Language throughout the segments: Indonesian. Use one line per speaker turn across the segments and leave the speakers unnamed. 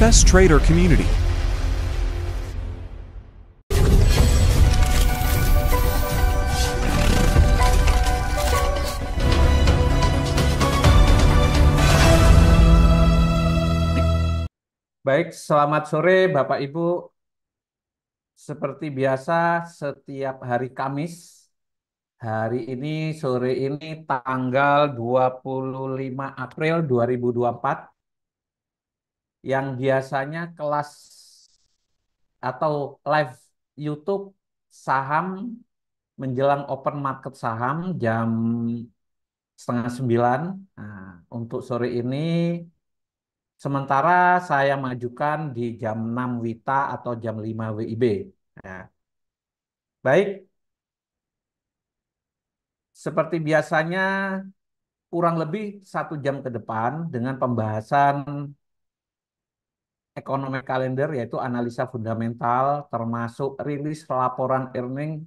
best trader community.
Baik, selamat sore Bapak Ibu. Seperti biasa, setiap hari Kamis, hari ini, sore ini, tanggal 25 April 2024, yang biasanya kelas atau live YouTube saham menjelang open market saham jam setengah 9. Nah, untuk sore ini, sementara saya majukan di jam 6 WITA atau jam 5 WIB. Nah, baik, seperti biasanya kurang lebih 1 jam ke depan dengan pembahasan ekonomi kalender yaitu analisa fundamental termasuk rilis laporan earning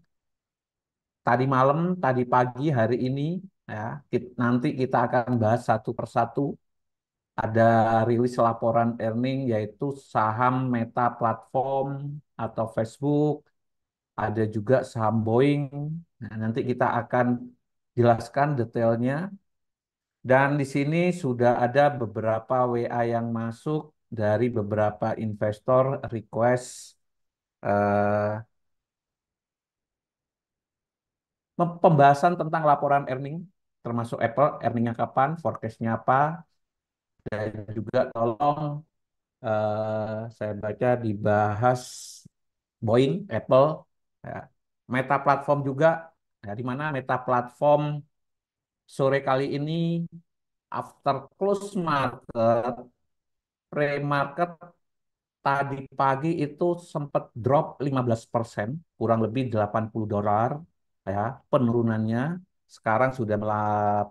tadi malam, tadi pagi, hari ini ya. Nanti kita akan bahas satu persatu. Ada rilis laporan earning yaitu saham Meta Platform atau Facebook, ada juga saham Boeing. Nah, nanti kita akan jelaskan detailnya. Dan di sini sudah ada beberapa WA yang masuk dari beberapa investor request eh, pembahasan tentang laporan earning, termasuk Apple, earningnya kapan, forecastnya apa, dan juga tolong saya baca dibahas Boeing, Apple, ya. Meta Platform juga, ya, di mana Meta Platform sore kali ini after close market, pre-market tadi pagi itu sempat drop 15%, kurang lebih $80 ya penurunannya. Sekarang sudah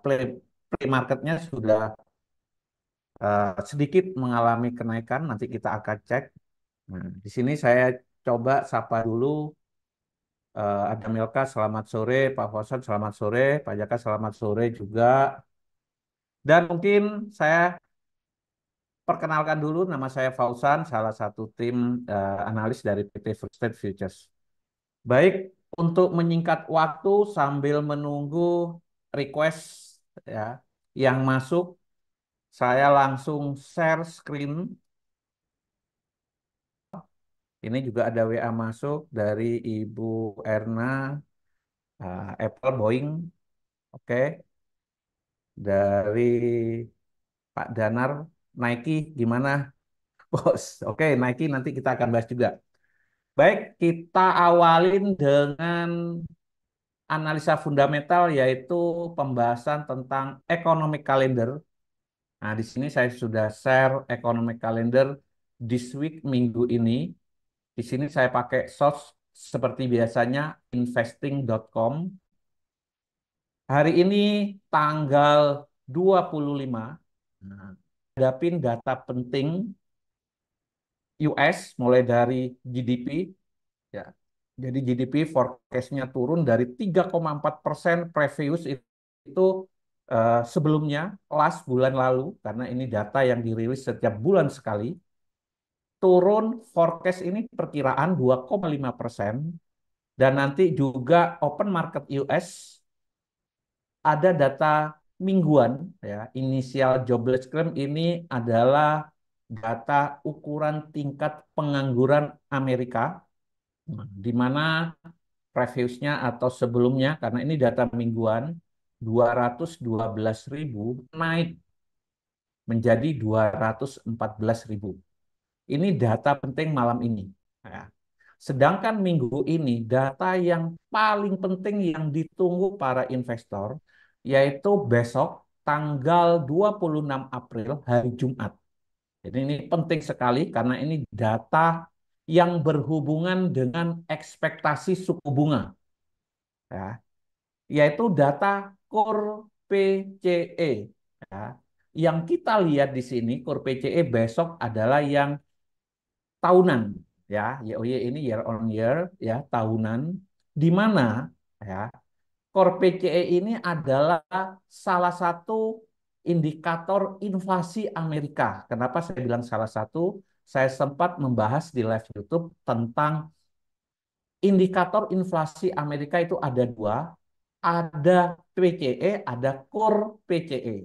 pre-marketnya sudah sedikit mengalami kenaikan, nanti kita akan cek. Nah, di sini saya coba sapa dulu ada Milka, selamat sore, Pak Fauzan, selamat sore, Pak Jaka, selamat sore juga. Dan mungkin saya perkenalkan dulu, nama saya Fauzan, salah satu tim analis dari PT First State Futures. Baik, untuk menyingkat waktu sambil menunggu request ya yang masuk, saya langsung share screen. Ini juga ada WA masuk dari Ibu Erna, Apple Boeing, oke. Dari Pak Danar, Nike gimana, Bos? Oke, Nike nanti kita akan bahas juga. Baik, kita awalin dengan analisa fundamental yaitu pembahasan tentang economic calendar. Nah, di sini saya sudah share economic calendar this week minggu ini. Di sini saya pakai source seperti biasanya investing.com. Hari ini tanggal 25. Nah, hadapin data penting US mulai dari GDP ya. Jadi GDP forecast-nya turun dari 3,4% previous itu sebelumnya last bulan lalu karena ini data yang dirilis setiap bulan sekali turun forecast ini perkiraan 2,5% dan nanti juga open market US ada data mingguan ya inisial jobless claim ini adalah data ukuran tingkat pengangguran Amerika di mana previously-nya atau sebelumnya karena ini data mingguan 212.000 naik menjadi 214.000. Ini data penting malam ini. Ya. Sedangkan minggu ini data yang paling penting yang ditunggu para investor yaitu besok tanggal 26 April hari Jumat. Jadi ini penting sekali karena ini data yang berhubungan dengan ekspektasi suku bunga. Ya, yaitu data core PCE. Ya. Yang kita lihat di sini core PCE besok adalah yang tahunan ya, YOY ini year on year ya, tahunan di mana ya core PCE ini adalah salah satu indikator inflasi Amerika. Kenapa saya bilang salah satu? saya sempat membahas di live YouTube tentang indikator inflasi Amerika itu ada dua, ada PCE, ada core PCE.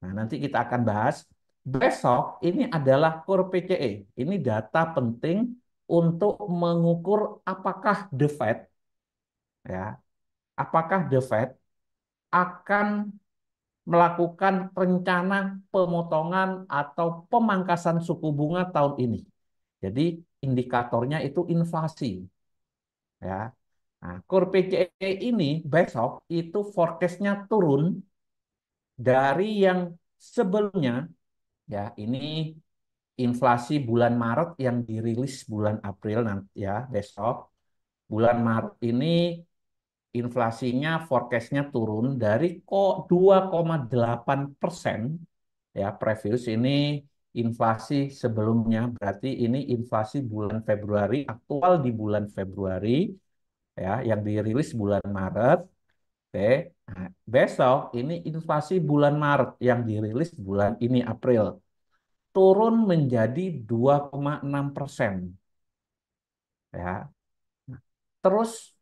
Nah, nanti kita akan bahas. Besok ini adalah core PCE. Ini data penting untuk mengukur apakah the Fed, ya, apakah the Fed akan melakukan rencana pemotongan atau pemangkasan suku bunga tahun ini. Jadi indikatornya itu inflasi, ya. Nah, core PCE ini besok itu forecast-nya turun dari yang sebelumnya, ya. Ini inflasi bulan Maret yang dirilis bulan April nanti, ya, besok. Bulan Maret ini inflasinya forecast-nya turun dari 2,8%, ya, previous ini inflasi sebelumnya, berarti ini inflasi bulan Februari, aktual di bulan Februari, ya, yang dirilis bulan Maret. Oke. Nah, besok ini inflasi bulan Maret yang dirilis bulan ini April turun menjadi 2,6%, ya. Terus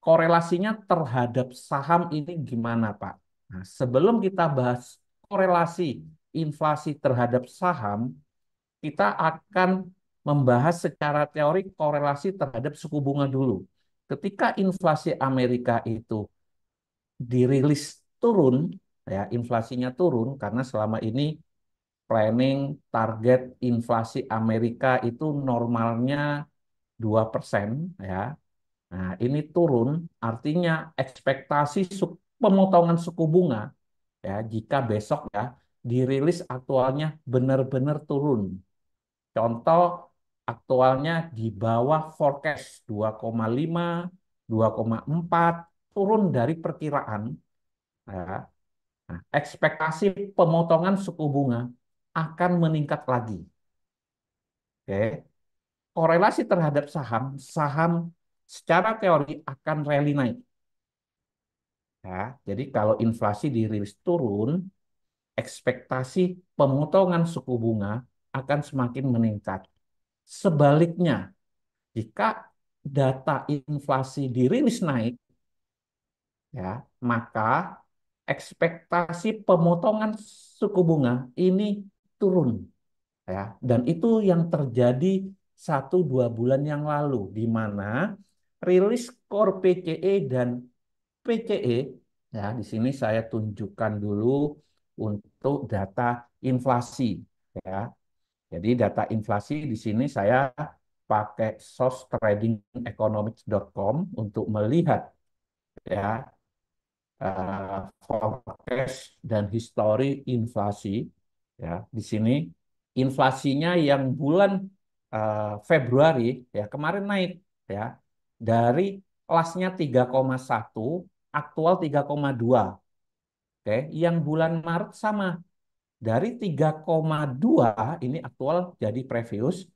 korelasinya terhadap saham ini gimana, Pak? Nah, sebelum kita bahas korelasi inflasi terhadap saham, kita akan membahas secara teori korelasi terhadap suku bunga dulu. Ketika inflasi Amerika itu dirilis turun, ya, inflasinya turun karena selama ini planning target inflasi Amerika itu normalnya 2%, ya. Nah, ini turun, artinya ekspektasi pemotongan suku bunga, ya, jika besok, ya, dirilis aktualnya benar-benar turun. Contoh aktualnya di bawah forecast 2,5, 2,4, turun dari perkiraan, ya. Nah, ekspektasi pemotongan suku bunga akan meningkat lagi. Oke. Korelasi terhadap saham, saham secara teori akan rally naik. Ya, jadi kalau inflasi dirilis turun, ekspektasi pemotongan suku bunga akan semakin meningkat. Sebaliknya, jika data inflasi dirilis naik, ya, maka ekspektasi pemotongan suku bunga ini turun, ya. Dan itu yang terjadi 1-2 bulan yang lalu, di mana rilis core PCE dan PCE, ya, di sini saya tunjukkan dulu untuk data inflasi, ya. Jadi data inflasi di sini saya pakai source tradingeconomics.com untuk melihat, ya, forecast dan histori inflasi, ya. Di sini inflasinya yang bulan Februari, ya, kemarin naik, ya, dari kelasnya 3,1 aktual 3,2. Oke, yang bulan Maret sama dari 3,2 ini aktual jadi previous,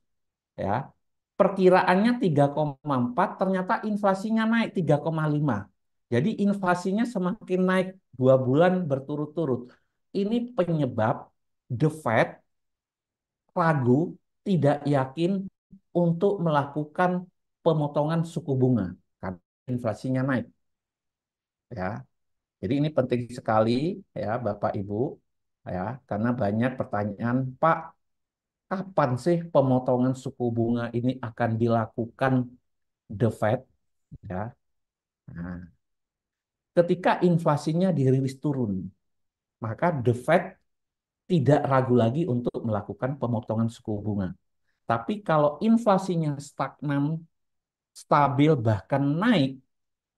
ya. Perkiraannya 3,4, ternyata inflasinya naik 3,5. Jadi inflasinya semakin naik 2 bulan berturut-turut. Ini penyebab The Fed ragu, tidak yakin untuk melakukan pemotongan suku bunga karena inflasinya naik, ya. Jadi ini penting sekali, ya, Bapak Ibu, ya, karena banyak pertanyaan, Pak, kapan sih pemotongan suku bunga ini akan dilakukan The Fed, ya? Nah, ketika inflasinya dirilis turun, maka The Fed tidak ragu lagi untuk melakukan pemotongan suku bunga. Tapi kalau inflasinya stagnan, stabil, bahkan naik,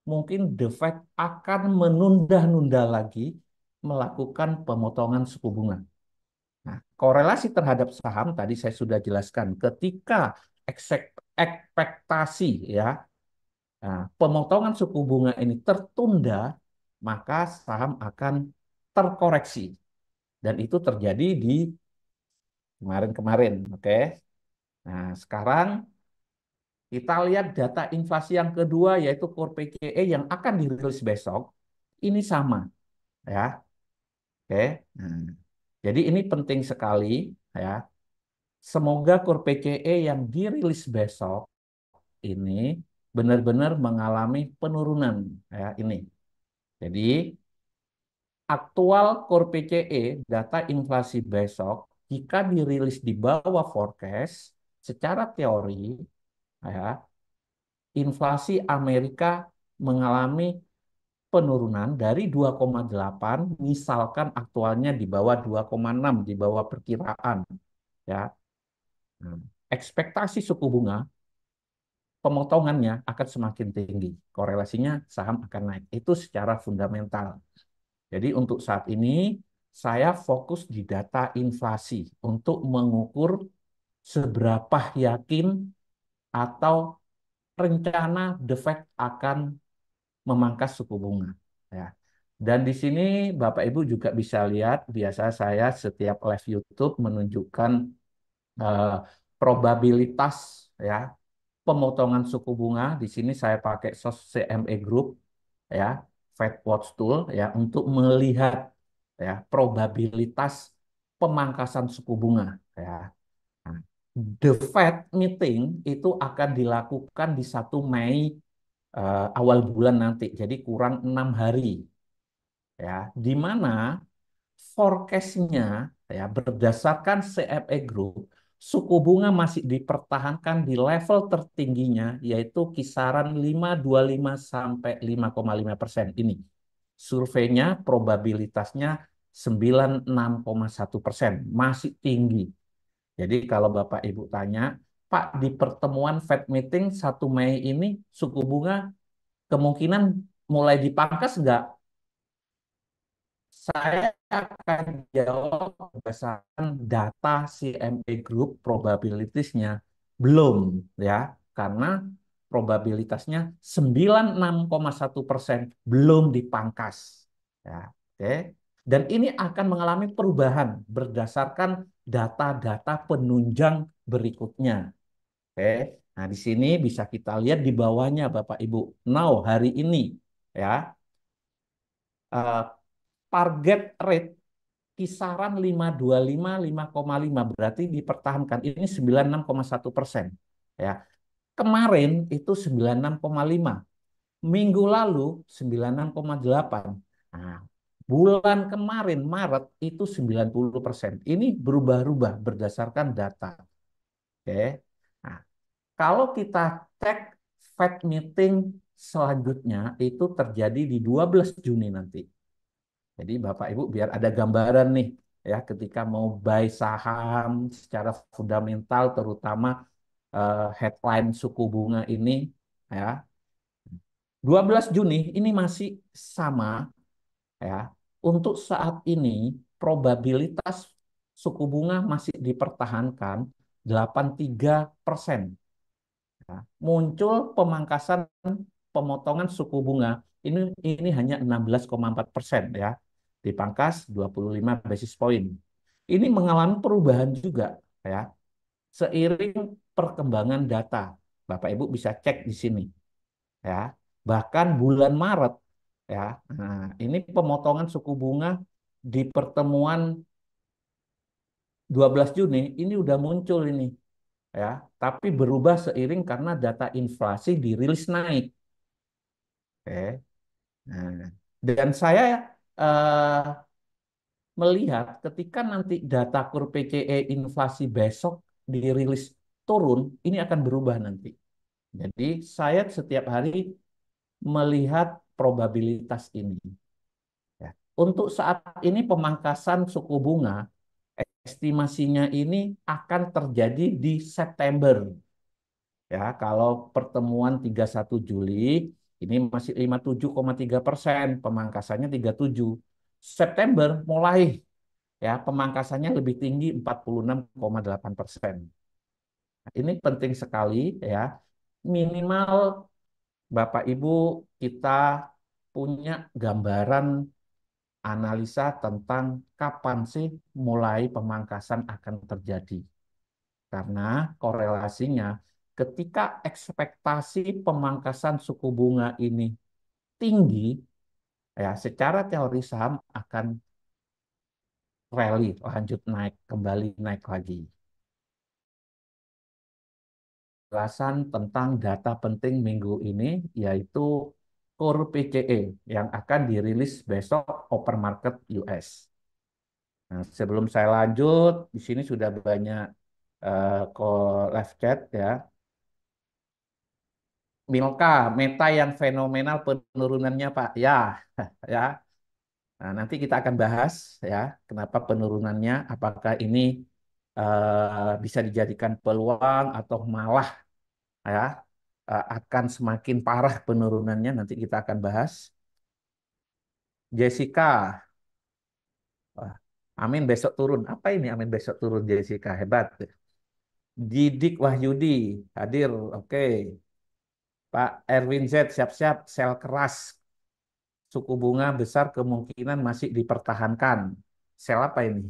mungkin The Fed akan menunda-nunda lagi melakukan pemotongan suku bunga. Nah, korelasi terhadap saham tadi saya sudah jelaskan. Ketika ekspektasi, ya, nah, pemotongan suku bunga ini tertunda, maka saham akan terkoreksi. Dan itu terjadi di kemarin-kemarin. Oke. Nah, sekarang kita lihat data inflasi yang kedua, yaitu core PCE yang akan dirilis besok. Ini sama, ya. Oke. Nah, jadi ini penting sekali, ya. Semoga KUR PCE yang dirilis besok ini benar-benar mengalami penurunan ya ini. Jadi aktual KUR PCE data inflasi besok jika dirilis di bawah forecast secara teori ya inflasi Amerika mengalami penurunan dari 2,8 misalkan aktualnya di bawah 2,6 di bawah perkiraan ya. Nah, ekspektasi suku bunga pemotongannya akan semakin tinggi. Korelasinya saham akan naik. Itu secara fundamental. Jadi untuk saat ini saya fokus di data inflasi untuk mengukur seberapa yakin atau rencana The Fed akan memangkas suku bunga. Ya. Dan di sini Bapak Ibu juga bisa lihat, biasa saya setiap live YouTube menunjukkan eh, probabilitas ya pemotongan suku bunga. Di sini saya pakai sos CME Group ya, Fed Watch Tool ya untuk melihat ya probabilitas pemangkasan suku bunga ya. Nah, The Fed meeting itu akan dilakukan di 1 Mei awal bulan nanti, jadi kurang 6 hari ya, di mana forecast-nya ya berdasarkan CFE Group suku bunga masih dipertahankan di level tertingginya yaitu kisaran 5,25 sampai 5,5% ini. Surveinya probabilitasnya 96,1%, masih tinggi. Jadi kalau Bapak Ibu tanya, Pak di pertemuan Fed meeting 1 Mei ini suku bunga kemungkinan mulai dipangkas nggak? Saya akan jawab berdasarkan data CME Group probabilitasnya belum ya, karena probabilitasnya 96,1% belum dipangkas. Ya, oke. Dan ini akan mengalami perubahan berdasarkan data-data penunjang berikutnya. Oke. Nah, di sini bisa kita lihat di bawahnya Bapak Ibu. Now hari ini ya eh, target rate kisaran 5,25 5,5 berarti dipertahankan ini 96,1%. Ya. Kemarin itu 96,5. Minggu lalu 96,8. Nah, bulan kemarin Maret itu 90%. Ini berubah-ubah berdasarkan data. Oke. Nah, kalau kita cek Fed meeting selanjutnya itu terjadi di 12 Juni nanti. Jadi Bapak Ibu biar ada gambaran nih ya ketika mau buy saham secara fundamental terutama headline suku bunga ini ya. 12 Juni ini masih sama ya. Untuk saat ini probabilitas suku bunga masih dipertahankan 83%. Ya. Muncul pemangkasan pemotongan suku bunga ini hanya 16,4% ya. Dipangkas 25 basis point. Ini mengalami perubahan juga ya seiring perkembangan data. Bapak Ibu bisa cek di sini ya. Bahkan bulan Maret ya. Nah, ini pemotongan suku bunga di pertemuan 12 Juni ini udah muncul ini ya, tapi berubah seiring karena data inflasi dirilis naik. Oke. Nah, dan saya eh, melihat ketika nanti data KUR PCE inflasi besok dirilis turun, ini akan berubah nanti. Jadi saya setiap hari melihat probabilitas ini. Ya. Untuk saat ini pemangkasan suku bunga, estimasinya ini akan terjadi di September. Ya, kalau pertemuan 31 Juli ini masih 57,3%, pemangkasannya 37. September mulai ya pemangkasannya lebih tinggi 46,8%. Ini penting sekali ya. Minimal Bapak Ibu kita punya gambaran analisa tentang kapan sih mulai pemangkasan akan terjadi. Karena korelasinya ketika ekspektasi pemangkasan suku bunga ini tinggi, ya secara teori saham akan rally, lanjut naik, kembali naik lagi. penjelasan tentang data penting minggu ini, yaitu Core PCE yang akan dirilis besok open market US. Nah, sebelum saya lanjut, di sini sudah banyak call live chat ya. Milka, Meta yang fenomenal penurunannya Pak. Ya, ya. Nah, nanti kita akan bahas ya, kenapa penurunannya, apakah ini bisa dijadikan peluang atau malah ya akan semakin parah penurunannya, nanti kita akan bahas. Jessica, wah, Amin besok turun. Apa ini Amin besok turun Jessica? Hebat. Didik Wahyudi hadir. Oke. Pak Erwin Z siap-siap sel keras. Suku bunga besar kemungkinan masih dipertahankan. Sel apa ini?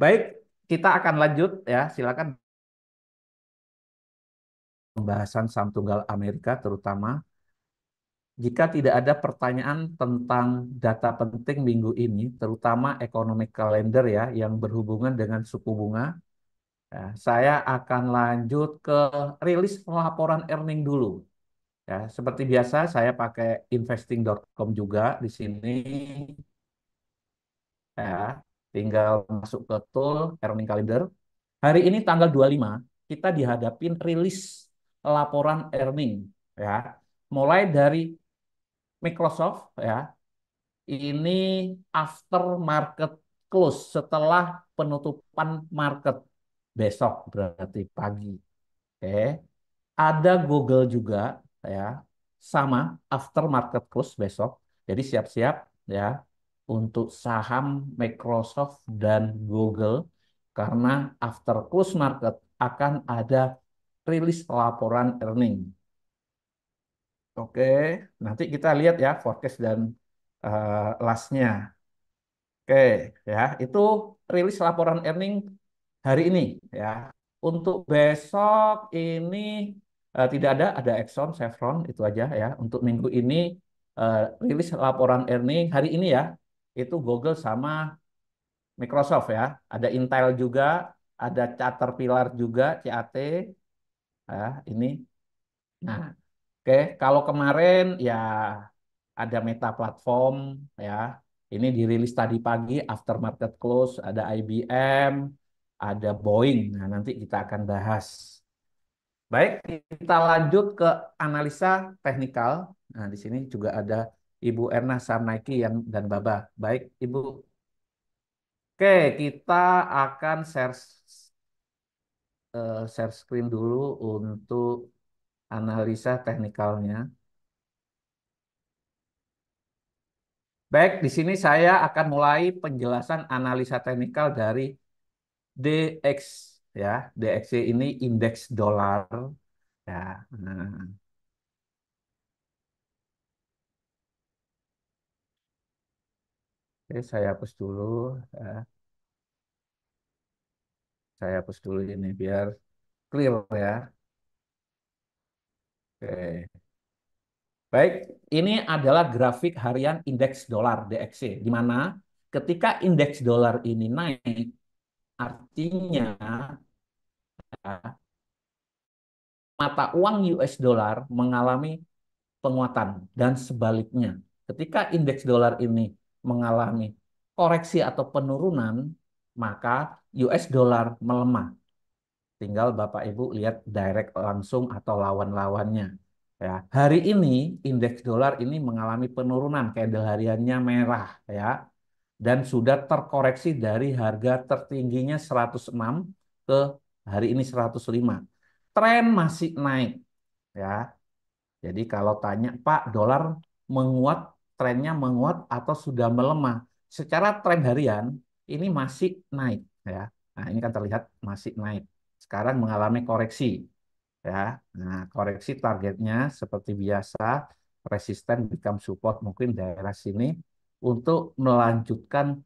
Baik, kita akan lanjut ya. Silakan pembahasan saham tunggal Amerika terutama. Jika tidak ada pertanyaan tentang data penting minggu ini, terutama ekonomi kalender ya, yang berhubungan dengan suku bunga, ya, saya akan lanjut ke rilis laporan earning dulu. Ya, seperti biasa saya pakai investing.com juga di sini. Ya, tinggal masuk ke tool earning calendar. Hari ini tanggal 25 kita dihadapin rilis laporan earning ya. Mulai dari Microsoft ya, ini after market close setelah penutupan market besok berarti pagi. Oke. Ada Google juga ya, sama after market close besok. Jadi siap-siap ya untuk saham Microsoft dan Google karena after close market akan ada rilis laporan earning. Oke, nanti kita lihat ya forecast dan lastnya. Oke, ya itu rilis laporan earning hari ini ya. Untuk besok ini tidak ada Exxon, Chevron itu aja ya. Untuk minggu ini eh, rilis laporan earning hari ini ya. Itu Google sama Microsoft ya. Ada Intel juga, ada Caterpillar juga, CAT ya ini. Nah, oke, kalau kemarin ya ada Meta Platform ya. Ini dirilis tadi pagi after market close, ada IBM, ada Boeing. Nah, nanti kita akan bahas. Baik, kita lanjut ke analisa teknikal. Nah, di sini juga ada Ibu Erna Sarnaiki yang dan Baba. Baik, Ibu. Oke, kita akan share screen dulu untuk analisa teknikalnya. Baik, di sini saya akan mulai penjelasan analisa teknikal dari DX ya. DXY ini indeks dolar ya. Nah, oke, saya hapus dulu ya. Saya hapus dulu ini biar clear ya. Oke. Baik, ini adalah grafik harian indeks dolar DXY di mana ketika indeks dolar ini naik artinya ya, mata uang US dollar mengalami penguatan dan sebaliknya. Ketika indeks dolar ini mengalami koreksi atau penurunan, maka US dollar melemah. Tinggal Bapak Ibu lihat direct langsung atau lawan-lawannya. Ya, hari ini indeks dolar ini mengalami penurunan, candle hariannya merah ya, dan sudah terkoreksi dari harga tertingginya 106 ke hari ini 105. Tren masih naik ya. Jadi kalau tanya, Pak, dolar menguat, trennya menguat atau sudah melemah? Secara tren harian ini masih naik ya. Nah, ini kan terlihat masih naik. Sekarang mengalami koreksi ya. Nah, koreksi targetnya seperti biasa resisten become support mungkin daerah sini untuk melanjutkan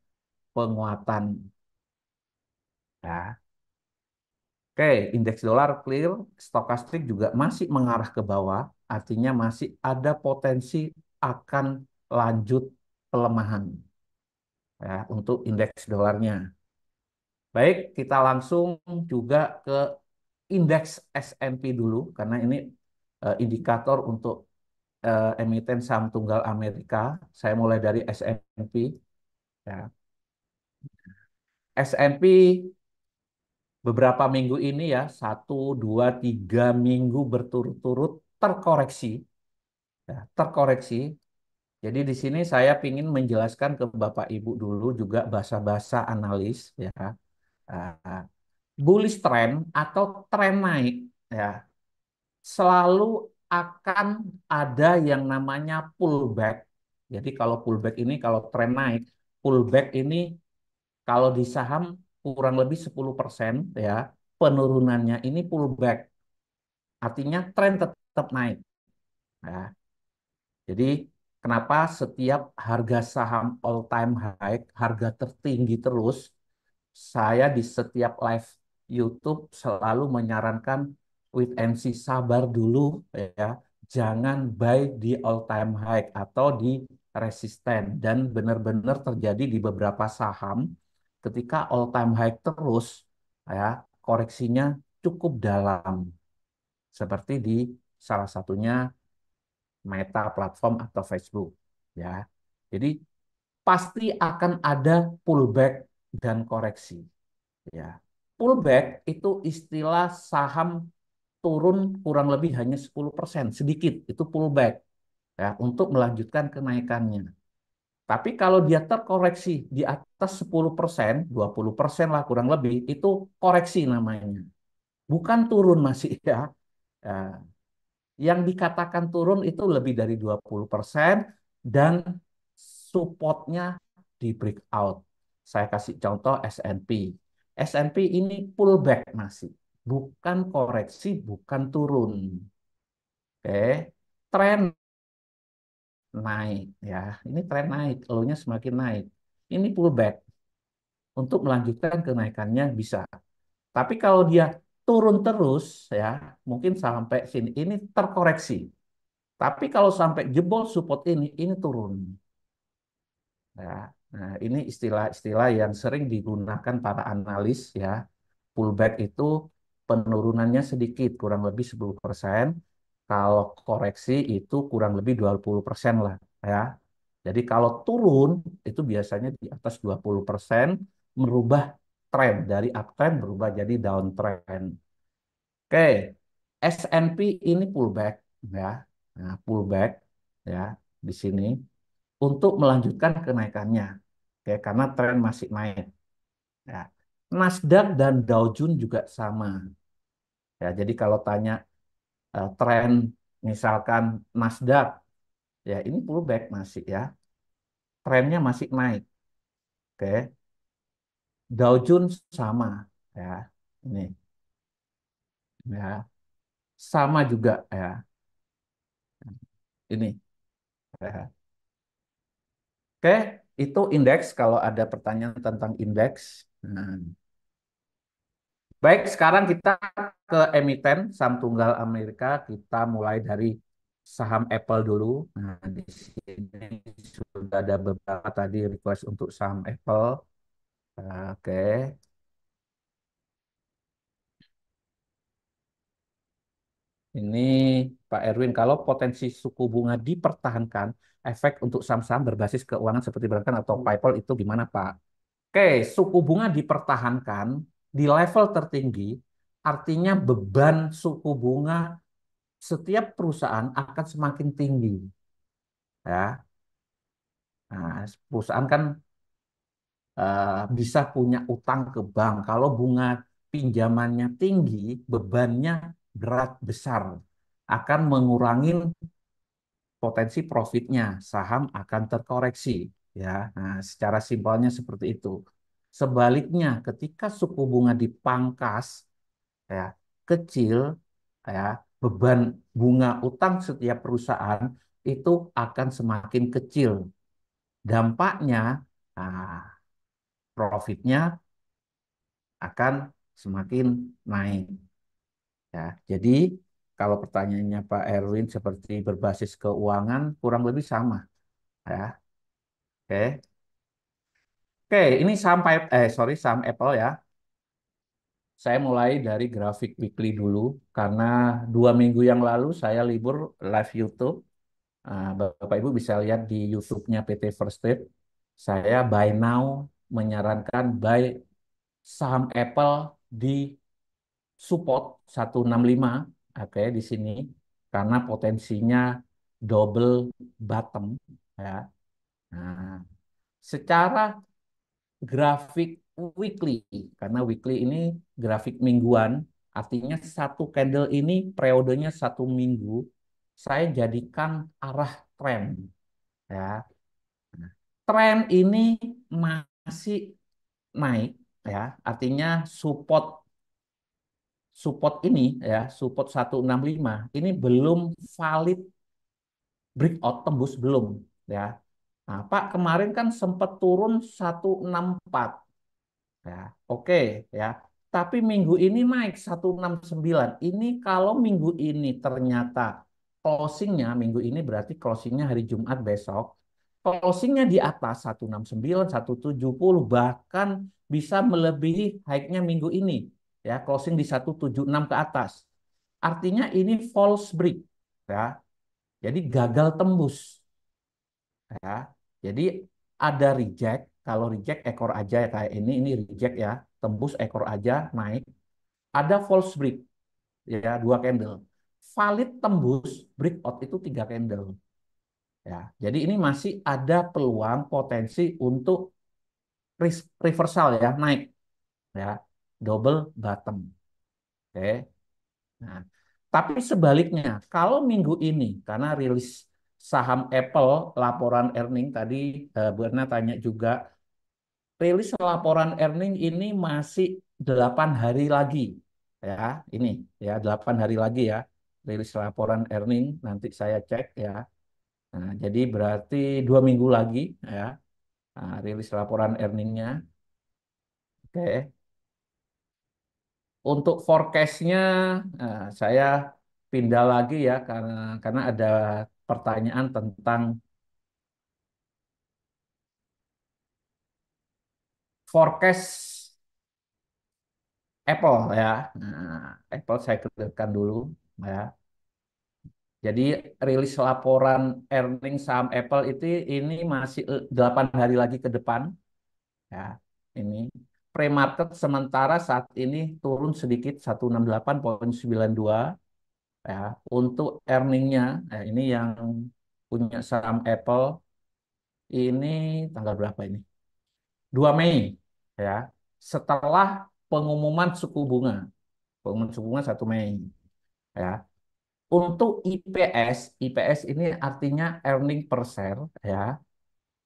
penguatan ya. Oke, indeks dolar clear, stokastik juga masih mengarah ke bawah, artinya masih ada potensi akan lanjut pelemahan ya untuk indeks dolarnya. Baik, kita langsung juga ke indeks S&P dulu, karena ini indikator untuk emiten saham tunggal Amerika. Saya mulai dari S&P. Ya. S&P beberapa minggu ini ya, 1, 2, 3 minggu berturut-turut terkoreksi, ya, terkoreksi. Jadi di sini saya ingin menjelaskan ke Bapak Ibu dulu juga bahasa-bahasa analis, ya. Ah, bullish trend atau tren naik, ya, selalu akan ada yang namanya pullback. Jadi kalau pullback ini, kalau tren naik, pullback ini kalau di saham kurang lebih 10% ya, penurunannya ini pullback. Artinya tren tetap naik. Ya. Jadi kenapa setiap harga saham all time high, harga tertinggi terus, saya di setiap live YouTube selalu menyarankan wait and see, sabar dulu ya. Jangan buy di all time high atau di resisten, dan benar-benar terjadi di beberapa saham ketika all time high terus ya, koreksinya cukup dalam seperti di salah satunya Meta platform atau Facebook ya. Jadi pasti akan ada pullback dan koreksi. Ya, pullback itu istilah saham turun kurang lebih hanya 10%, sedikit, itu pullback ya untuk melanjutkan kenaikannya. Tapi kalau dia terkoreksi di atas 10%, 20% lah kurang lebih, itu koreksi namanya. Bukan turun masih ya. Ya, yang dikatakan turun itu lebih dari 20% dan supportnya di breakout. Saya kasih contoh S&P. S&P ini pullback masih, bukan koreksi, bukan turun. Oke, tren naik ya. Ini tren naik, nya semakin naik. Ini pullback untuk melanjutkan kenaikannya bisa. Tapi kalau dia turun terus ya, mungkin sampai sini ini terkoreksi. Tapi kalau sampai jebol support ini turun. Ya. Nah, ini istilah-istilah yang sering digunakan para analis ya. Pullback itu penurunannya sedikit, kurang lebih 10%. Kalau koreksi itu kurang lebih 20% lah ya. Jadi kalau turun itu biasanya di atas 20% merubah tren dari uptrend berubah jadi downtrend. Oke, S&P ini pullback ya. Nah, pullback ya di sini untuk melanjutkan kenaikannya. Oke, karena tren masih naik. Ya. Nasdaq dan Dow Jones juga sama. Ya, jadi kalau tanya tren misalkan Nasdaq, ya ini pullback masih ya. Trennya masih naik. Oke. Dow Jones sama ya. Ini ya. Sama juga ya. Ini ya. Oke, itu indeks kalau ada pertanyaan tentang indeks. Nah, baik, sekarang kita ke emiten saham tunggal Amerika. Kita mulai dari saham Apple dulu. Nah, di sini sudah ada beberapa tadi request untuk saham Apple. Oke, ini Pak Erwin, kalau potensi suku bunga dipertahankan, efek untuk saham-saham berbasis keuangan seperti perbankan atau PayPal itu gimana, Pak? Oke, suku bunga dipertahankan di level tertinggi, artinya beban suku bunga setiap perusahaan akan semakin tinggi. Ya, nah, perusahaan kan bisa punya utang ke bank. Kalau bunga pinjamannya tinggi, bebannya berat besar, akan mengurangi potensi profitnya. Saham akan terkoreksi. Ya, nah, secara simpelnya seperti itu. Sebaliknya, ketika suku bunga dipangkas, ya, kecil, ya, beban bunga utang setiap perusahaan itu akan semakin kecil. Dampaknya, nah, profitnya akan semakin naik. Ya, jadi kalau pertanyaannya Pak Erwin seperti berbasis keuangan kurang lebih sama. Ya, oke. Oke, ini saham sorry, saham Apple ya. Saya mulai dari grafik weekly dulu karena 2 minggu yang lalu saya libur live YouTube. Bapak Ibu bisa lihat di YouTube-nya PT First Trip. Saya by now menyarankan buy saham Apple di support 165, oke, di sini karena potensinya double bottom, ya. Nah, secara grafik weekly, karena weekly ini grafik mingguan, artinya satu candle ini periodenya 1 minggu, saya jadikan arah tren, ya. Tren ini masih naik, ya, artinya support support ini, ya, support 165 ini belum valid breakout, tembus belum, ya. Nah, Pak, kemarin kan sempat turun 164, ya. Oke, ya. Tapi minggu ini naik 169. Ini kalau minggu ini ternyata closingnya, minggu ini berarti closingnya hari Jumat besok, closingnya di atas 169, 170, bahkan bisa melebihi high-nya minggu ini. Ya, closing di 176 ke atas. Artinya ini false break, ya. Jadi gagal tembus, ya. Jadi ada reject, kalau reject ekor aja ya kayak ini reject, ya. Tembus ekor aja naik. Ada false break, ya, 2 candle. Valid tembus breakout itu 3 candle, ya. Jadi ini masih ada peluang potensi untuk reversal, ya, naik, ya, double bottom. Oke. Nah, tapi sebaliknya, kalau minggu ini karena rilis saham Apple, laporan earning tadi, Bu Erna tanya juga, rilis laporan earning ini masih 8 hari lagi, ya, ini, ya, 8 hari lagi, ya, rilis laporan earning, nanti saya cek, ya. Nah, jadi berarti 2 minggu lagi, ya, rilis laporan earningnya. Oke. Untuk forecast-nya, saya pindah lagi, ya, karena ada pertanyaan tentang forecast Apple, ya. Nah, Apple saya klik dulu, ya. Jadi rilis laporan earning saham Apple itu ini masih 8 hari lagi ke depan, ya. Ini pre-market sementara saat ini turun sedikit 168,92, ya. Untuk earningnya, ini yang punya saham Apple ini tanggal berapa ini? 2 Mei, ya. Setelah pengumuman suku bunga. Pengumuman suku bunga 1 Mei, ya. Untuk IPS ini artinya earning per share, ya.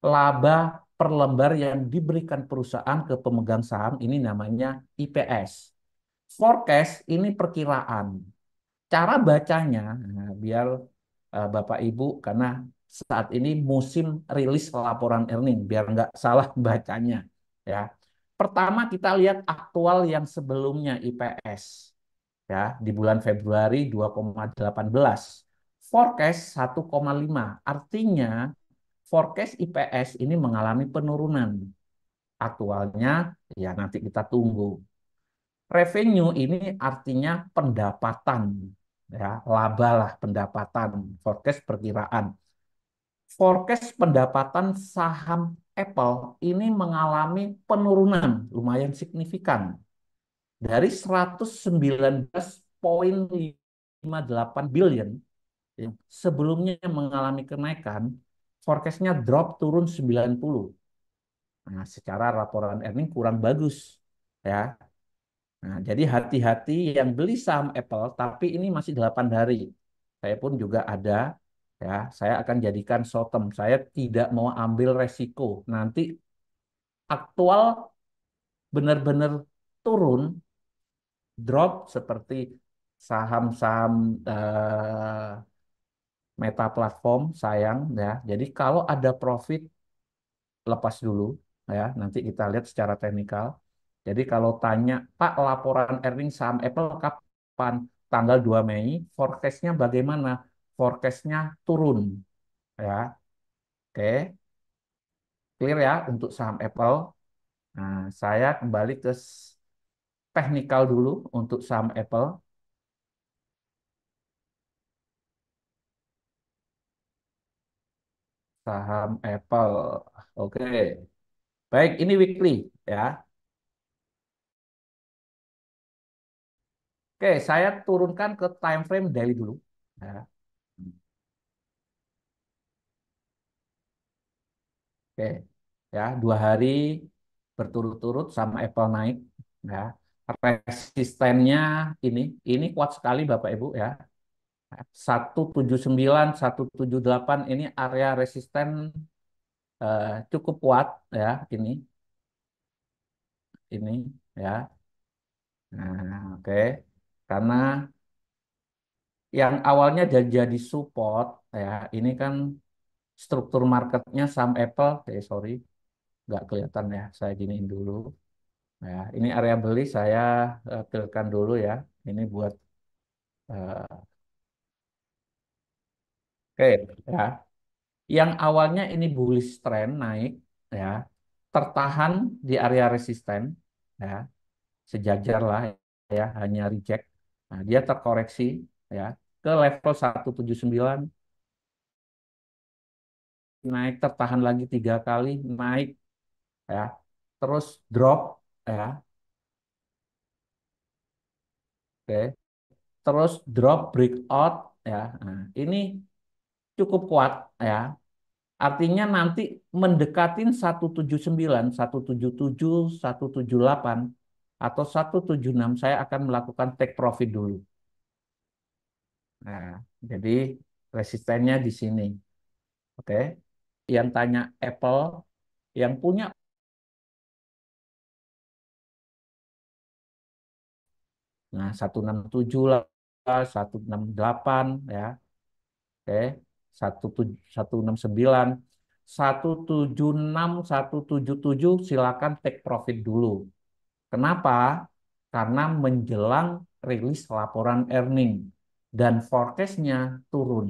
Laba per lembar yang diberikan perusahaan ke pemegang saham ini namanya IPS. Forecast ini perkiraan. Cara bacanya, nah, biar Bapak Ibu, karena saat ini musim rilis laporan earning, biar nggak salah bacanya, ya. Pertama kita lihat aktual yang sebelumnya IPS, ya, di bulan Februari 2,18, forecast 1,5, artinya forecast IPS ini mengalami penurunan. Aktualnya, ya, nanti kita tunggu. Revenue ini artinya pendapatan, ya, laba lah, pendapatan, forecast perkiraan. Forecast pendapatan saham Apple ini mengalami penurunan lumayan signifikan dari 119,58 billion yang sebelumnya mengalami kenaikan, forecastnya drop turun 90. Nah, secara laporan earning kurang bagus, ya. Nah, jadi hati-hati yang beli saham Apple, tapi ini masih 8 hari. Saya pun juga ada, ya, saya akan jadikan short term. Saya tidak mau ambil resiko. Nanti aktual benar-benar turun, drop seperti saham-saham Meta Platform, sayang, ya. Jadi kalau ada profit, lepas dulu, ya. Nanti kita lihat secara teknikal. Jadi kalau tanya, Pak, laporan earning saham Apple kapan? Tanggal 2 Mei, forecast-nya bagaimana? Forecast-nya turun, ya. Oke, clear, ya, untuk saham Apple. Nah, saya kembali ke teknikal dulu untuk saham Apple. Saham Apple. Oke. Baik, ini weekly ya. Oke, saya turunkan ke time frame daily dulu. Ya. Oke, ya 2 hari berturut-turut sama Apple naik. Ya, resistennya ini ini kuat sekali Bapak Ibu ya. 179, 178 ini area resisten cukup kuat ya ini ya. Nah, oke. Karena yang awalnya jadi support ya, ini kan struktur marketnya saham Apple, sorry, nggak kelihatan ya. Saya giniin dulu. Ya, ini area beli saya pilihkan dulu ya. Ini buat oke ya. Yang awalnya ini bullish trend naik ya, tertahan di area resisten ya, sejajar lah ya, hanya reject. Nah, dia terkoreksi ya ke level 179 naik tertahan lagi 3 kali naik ya, terus drop ya, oke, terus drop breakout ya. Nah, ini cukup kuat ya. Artinya nanti mendekatin 179, 177, 178 atau 176 saya akan melakukan take profit dulu. Nah, jadi resistennya di sini. Oke. Yang tanya Apple, yang punya nah 167 lah, 168 ya. Oke. 169, 176, 177 silakan take profit dulu. Kenapa? Karena menjelang rilis laporan earning dan forecast-nya turun.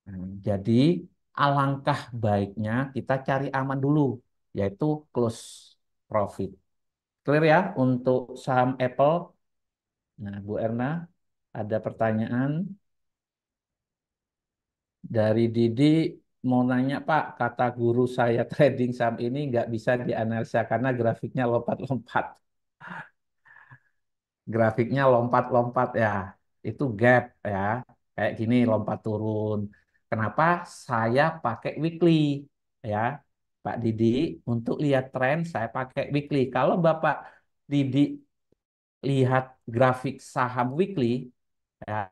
Nah, jadi alangkah baiknya kita cari aman dulu, yaitu close profit. Clear ya untuk saham Apple? Nah, Bu Erna, ada pertanyaan dari Didi mau nanya Pak, kata guru saya trading saham ini nggak bisa dianalisa karena grafiknya lompat-lompat. Grafiknya lompat-lompat ya, itu gap ya, kayak gini lompat turun. Kenapa saya pakai weekly ya, Pak Didi? Untuk lihat tren saya pakai weekly. Kalau Bapak Didi lihat grafik saham weekly ya,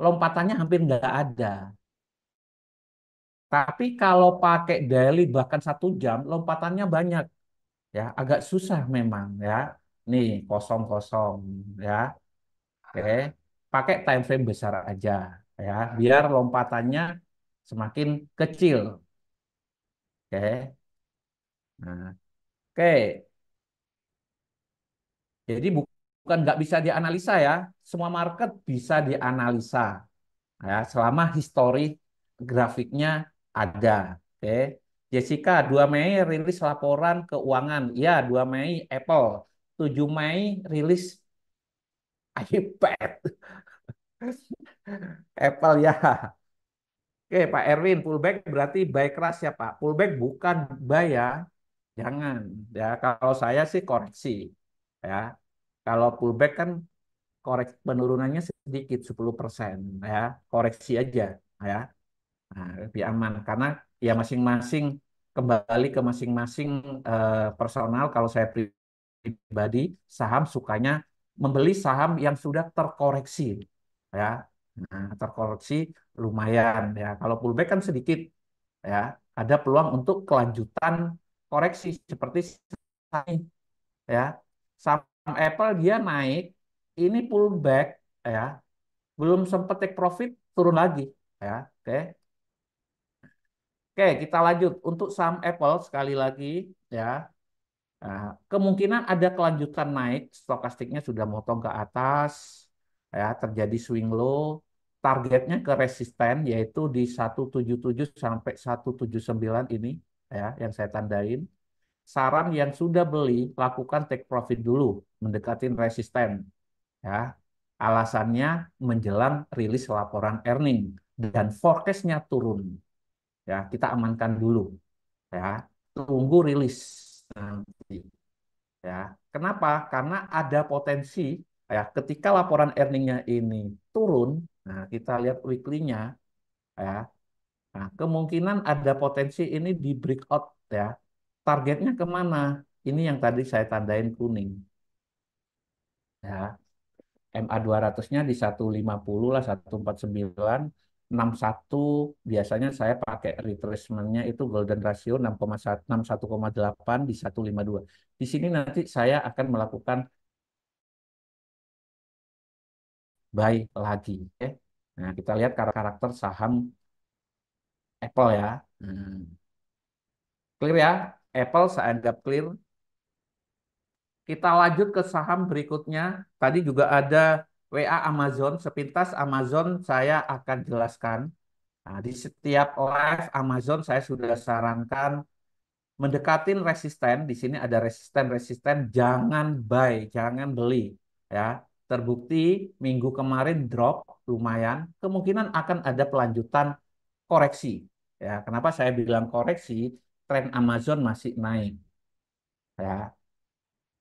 lompatannya hampir nggak ada. Tapi kalau pakai daily bahkan 1 jam, lompatannya banyak ya, agak susah memang ya. Nih kosong kosong ya. Oke, pakai time frame besar aja ya, biar lompatannya semakin kecil. Oke, nah, oke. Jadi bukan nggak bisa dianalisa ya, semua market bisa dianalisa ya, selama histori grafiknya ada. Oke, Jessica, 2 Mei rilis laporan keuangan. Ya, 2 Mei Apple, 7 Mei rilis iPad. Apple ya. Oke, Pak Erwin, pullback berarti buy keras ya, Pak. Pullback bukan buy ya. Jangan. Ya, kalau saya sih koreksi. Ya. Kalau pullback kan penurunannya sedikit 10% ya. Koreksi aja ya. Nah, lebih aman karena ya masing-masing kembali ke masing-masing personal. Kalau saya pribadi saham sukanya membeli saham yang sudah terkoreksi ya. Nah, terkoreksi lumayan ya. Kalau pullback kan sedikit ya, ada peluang untuk kelanjutan koreksi seperti ini ya. Saham Apple dia naik, ini pullback ya, belum sempat take profit turun lagi ya. Oke. Oke, kita lanjut untuk saham Apple sekali lagi ya. Nah, kemungkinan ada kelanjutan naik, stokastiknya sudah motong ke atas, ya terjadi swing low, targetnya ke resisten yaitu di 177 sampai 179 ini ya yang saya tandain. Saran yang sudah beli lakukan take profit dulu mendekatin resisten ya. Alasannya menjelang rilis laporan earning dan forecast-nya turun. Ya, kita amankan dulu ya. Tunggu rilis nanti ya. Kenapa? Karena ada potensi ya ketika laporan earningnya ini turun, nah kita lihat weekly-nya ya. Nah, kemungkinan ada potensi ini di breakout ya. Targetnya kemana? Ini yang tadi saya tandain kuning ya. MA 200-nya di 150 lah, 149, 61 biasanya saya pakai retracement-nya itu golden ratio 6,1 61,8 di 152. Di sini nanti saya akan melakukan buy lagi. Oke. Nah, kita lihat karakter saham Apple ya. Clear ya? Apple saya anggap clear. Kita lanjut ke saham berikutnya. Tadi juga ada WA Amazon. Sepintas Amazon saya akan jelaskan. Nah, di setiap live Amazon saya sudah sarankan mendekatin resisten. Di sini ada resisten-resisten, jangan buy, jangan beli. Ya, terbukti minggu kemarin drop lumayan. Kemungkinan akan ada pelanjutan koreksi. Ya, kenapa saya bilang koreksi? Tren Amazon masih naik. Ya,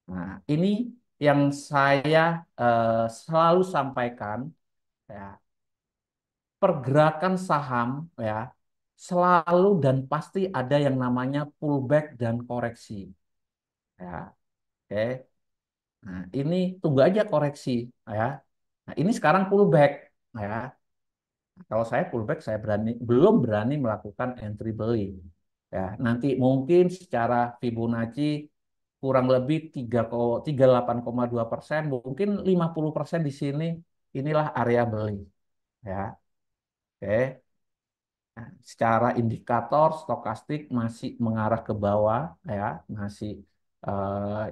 nah ini yang saya selalu sampaikan. Ya, pergerakan saham ya selalu dan pasti ada yang namanya pullback dan koreksi ya oke. Nah ini tunggu aja koreksi ya. Nah ini sekarang pullback ya. Kalau saya pullback saya belum berani melakukan entry beli ya. Nanti mungkin secara Fibonacci kurang lebih 38,2%, mungkin 50% di sini, inilah area beli ya. Oke. Nah, secara indikator stokastik masih mengarah ke bawah ya, masih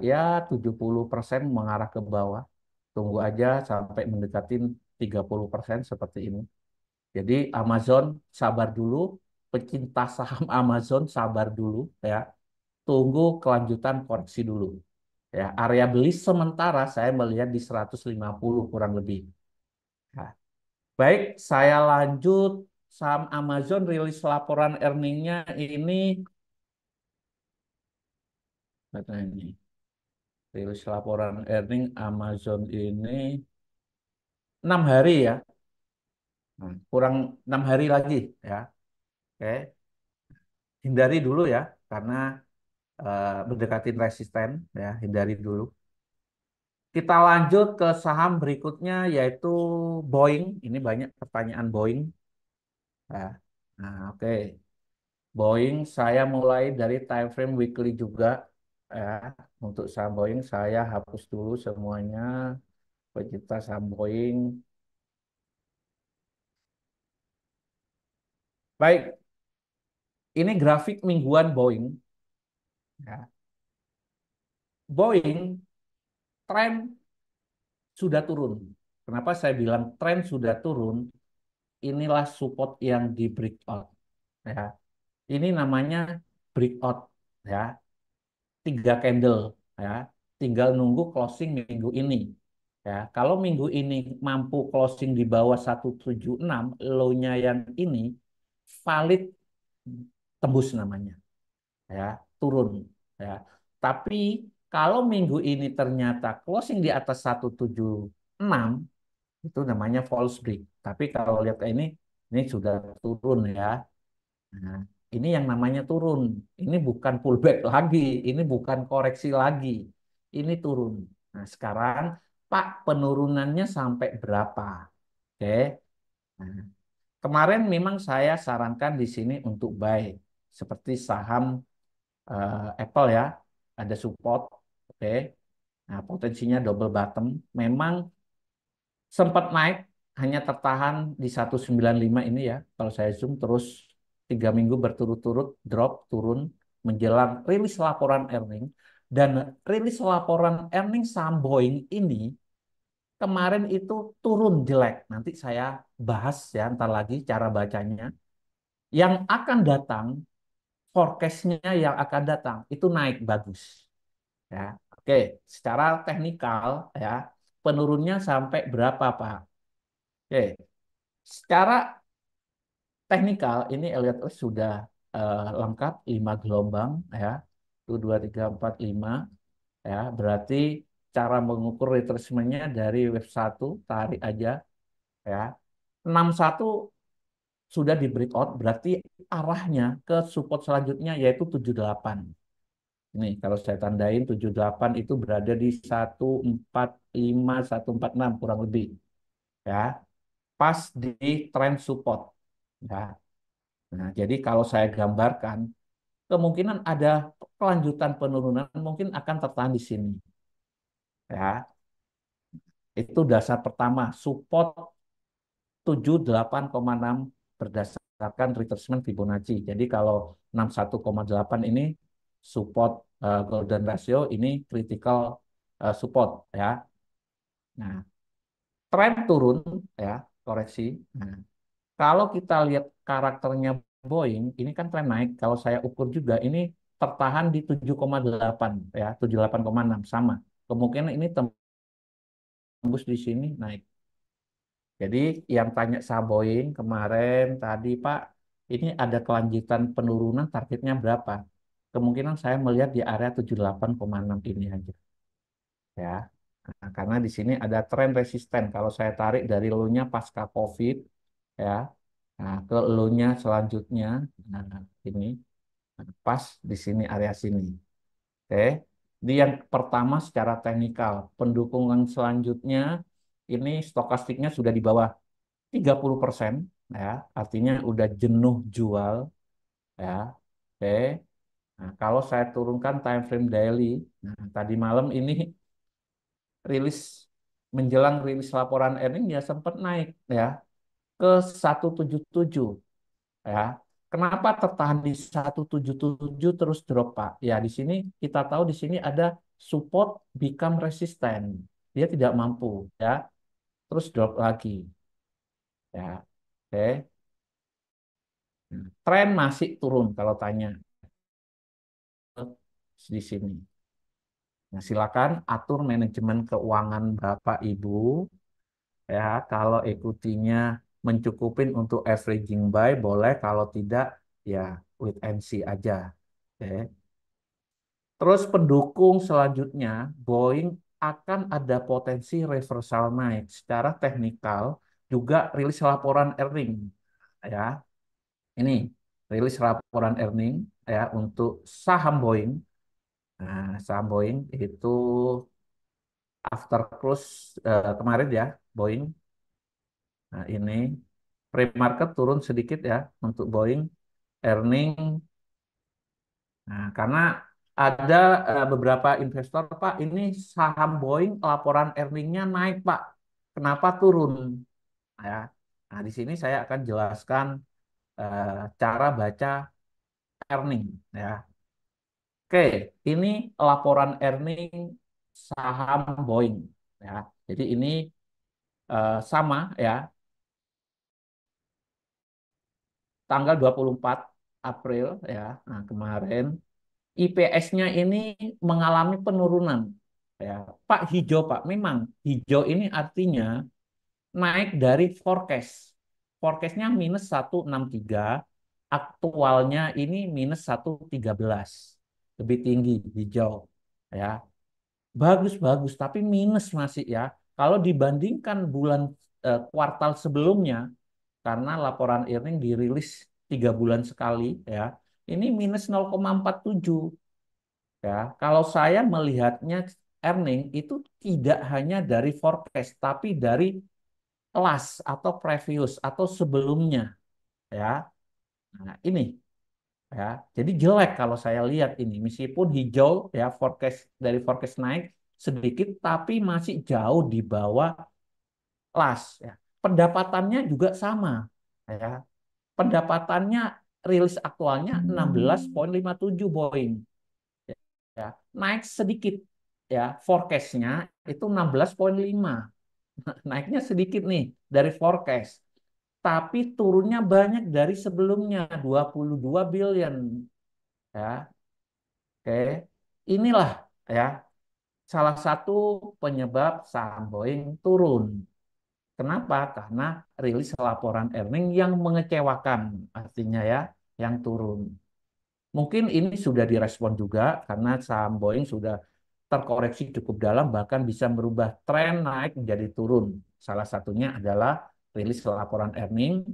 ya 70% mengarah ke bawah. Tunggu aja sampai mendekatin 30% seperti ini. Jadi Amazon sabar dulu, pecinta saham Amazon sabar dulu ya. Tunggu kelanjutan koreksi dulu. Ya, area beli sementara saya melihat di 150 kurang lebih. Ya. Baik, saya lanjut saham Amazon rilis laporan earningnya ini mana ini rilis laporan earning Amazon ini 6 hari ya. Nah, kurang 6 hari lagi ya. Oke, hindari dulu ya karena mendekatin resisten ya, hindari dulu. Kita lanjut ke saham berikutnya yaitu Boeing. Ini banyak pertanyaan Boeing ya. Nah, oke. Boeing saya mulai dari time frame weekly juga ya. Untuk saham Boeing saya hapus dulu semuanya pecinta saham Boeing. Baik, ini grafik mingguan Boeing ya. Boeing tren sudah turun. Kenapa saya bilang tren sudah turun? Inilah support yang di breakout ya. Ini namanya breakout ya. 3 candle ya. Tinggal nunggu closing minggu ini. Ya, kalau minggu ini mampu closing di bawah 176, low-nya yang ini valid tembus namanya, ya, turun, ya. Tapi kalau minggu ini ternyata closing di atas 176, itu namanya false break. Tapi kalau lihat ini sudah turun ya. Nah, ini yang namanya turun. Ini bukan pullback lagi, ini bukan koreksi lagi. Ini turun. Nah, sekarang Pak penurunannya sampai berapa? Oke. Nah, kemarin memang saya sarankan di sini untuk buy seperti saham Apple ya, ada support. Oke. Nah, potensinya double bottom. Memang sempat naik hanya tertahan di 195 ini ya. Kalau saya zoom terus 3 minggu berturut-turut drop turun menjelang rilis laporan earning dan rilis laporan earning saham Boeing ini kemarin itu turun jelek. Nanti saya bahas ya ntar lagi cara bacanya. Yang akan datang forecast-nya yang akan datang itu naik bagus ya. Oke. Oke, secara teknikal ya, penurunnya sampai berapa, Pak? Oke, secara teknikal ini Elliott Wave sudah lengkap 5 gelombang ya. 1, 2, 3, 4, 5 ya. Berarti cara mengukur retracementnya dari wave 1 tarik aja ya. 61 sudah di breakout berarti arahnya ke support selanjutnya yaitu 78. Ini kalau saya tandain 78 itu berada di 145, 146 kurang lebih ya. Pas di trend support ya. Nah, jadi kalau saya gambarkan kemungkinan ada kelanjutan penurunan mungkin akan tertahan di sini ya. Itu dasar pertama, support 78,6 berdasarkan retracement Fibonacci. Jadi kalau 61,8 ini support golden ratio, ini critical support ya. Nah, tren turun ya, koreksi. Nah, kalau kita lihat karakternya Boeing, ini kan tren naik. Kalau saya ukur juga ini tertahan di 7,8 ya, 78,6 sama. Kemungkinan ini tembus di sini naik. Jadi yang tanya saham Boeing kemarin tadi Pak, ini ada kelanjutan penurunan targetnya berapa? Kemungkinan saya melihat di area 78,6 ini aja ya. Nah, karena di sini ada tren resisten. Kalau saya tarik dari low-nya pasca COVID ya, nah, ke low-nya selanjutnya, nah ini pas di sini area sini. Oke. Di yang pertama secara teknikal, pendukungan selanjutnya ini stokastiknya sudah di bawah 30% ya, artinya udah jenuh jual ya. Oke. Nah, kalau saya turunkan time frame daily, nah, tadi malam ini rilis menjelang rilis laporan earning ya sempat naik ya ke 177 ya. Kenapa tertahan di 177 terus drop, Pak? Ya, di sini kita tahu di sini ada support become resistant. Dia tidak mampu ya, terus drop lagi ya. Oke. Tren masih turun kalau tanya di sini. Nah, silakan atur manajemen keuangan Bapak Ibu ya. Kalau equity-nya mencukupin untuk averaging buy boleh, kalau tidak ya wait and see aja. Oke. Terus pendukung selanjutnya, Boeing akan ada potensi reversal naik secara teknikal, juga rilis laporan earning ya. Ini rilis laporan earning ya untuk saham Boeing. Nah, saham Boeing itu after close kemarin ya, Boeing. Nah, ini pre-market turun sedikit ya untuk Boeing earning. Nah, karena ada beberapa investor, Pak, ini saham Boeing laporan earningnya naik, Pak. Kenapa turun? Ya. Nah, di sini saya akan jelaskan eh, cara baca earning ya. Oke, ini laporan earning saham Boeing ya. Jadi ini sama ya, tanggal 24 April ya. Nah, kemarin IPS-nya ini mengalami penurunan. Ya, Pak hijau Pak, memang hijau ini artinya naik dari forecast. Forecast-nya minus 163, aktualnya ini minus 113. Lebih tinggi hijau. Ya, bagus-bagus, tapi minus masih ya. Kalau dibandingkan bulan kuartal sebelumnya, karena laporan earning dirilis 3 bulan sekali ya, ini minus 0,47. Ya, kalau saya melihatnya earning itu tidak hanya dari forecast, tapi dari last atau previous atau sebelumnya, ya. Nah, ini ya. Jadi jelek kalau saya lihat ini, meskipun hijau ya forecast dari forecast naik sedikit, tapi masih jauh di bawah last. Ya. Pendapatannya juga sama, ya. Pendapatannya rilis aktualnya 16,57 Boeing. Ya, naik sedikit ya forecastnya itu 16,5, naiknya sedikit nih dari forecast tapi turunnya banyak dari sebelumnya 22 billion ya. Oke, inilah ya salah satu penyebab saham Boeing turun. Kenapa? Karena rilis laporan earning yang mengecewakan, artinya ya, yang turun. Mungkin ini sudah direspon juga karena saham Boeing sudah terkoreksi cukup dalam, bahkan bisa merubah tren naik menjadi turun. Salah satunya adalah rilis laporan earning,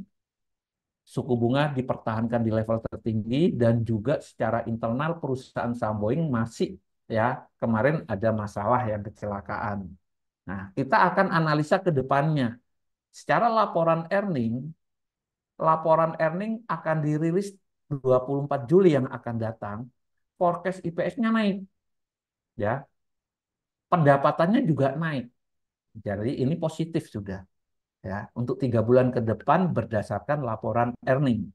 suku bunga dipertahankan di level tertinggi, dan juga secara internal perusahaan saham Boeing masih ya kemarin ada masalah yang kecelakaan. Nah, kita akan analisa ke depannya. Secara laporan earning akan dirilis 24 Juli yang akan datang. Forecast IPS-nya naik, ya. Pendapatannya juga naik. Jadi ini positif sudah, ya. Untuk 3 bulan ke depan berdasarkan laporan earning,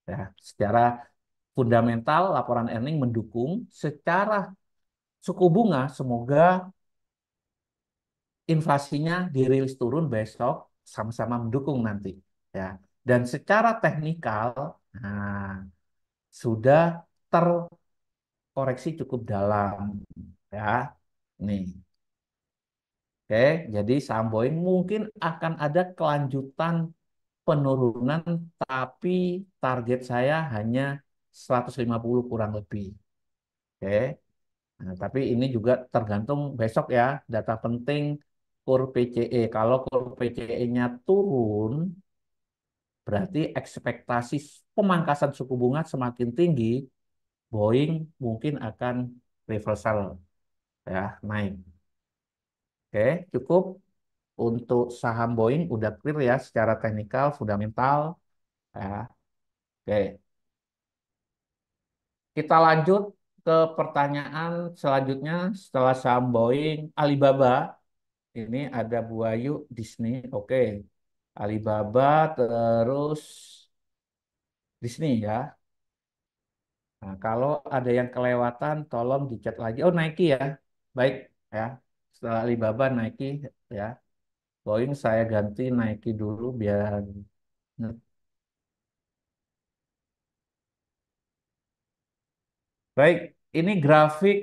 ya. Secara fundamental laporan earning mendukung. Secara suku bunga semoga inflasinya dirilis turun besok, sama-sama mendukung nanti, ya. Dan secara teknikal, nah, sudah terkoreksi cukup dalam, ya. Nih, oke. Jadi saham Boeing mungkin akan ada kelanjutan penurunan, tapi target saya hanya 150 kurang lebih. Oke. Nah, tapi ini juga tergantung besok ya, data penting KUR PCE. Kalau KUR PCE-nya turun, berarti ekspektasi pemangkasan suku bunga semakin tinggi, Boeing mungkin akan reversal, ya, naik. Oke, cukup untuk saham Boeing udah clear ya secara teknikal, fundamental, ya. Oke, kita lanjut ke pertanyaan selanjutnya setelah saham Boeing, Alibaba. Ini ada Buayu, Disney. Oke. Alibaba terus Disney ya. Nah, kalau ada yang kelewatan tolong dicat lagi. Oh, Nike ya. Baik ya. Setelah Alibaba Nike ya. Boeing saya ganti Nike dulu biar. Baik, ini grafik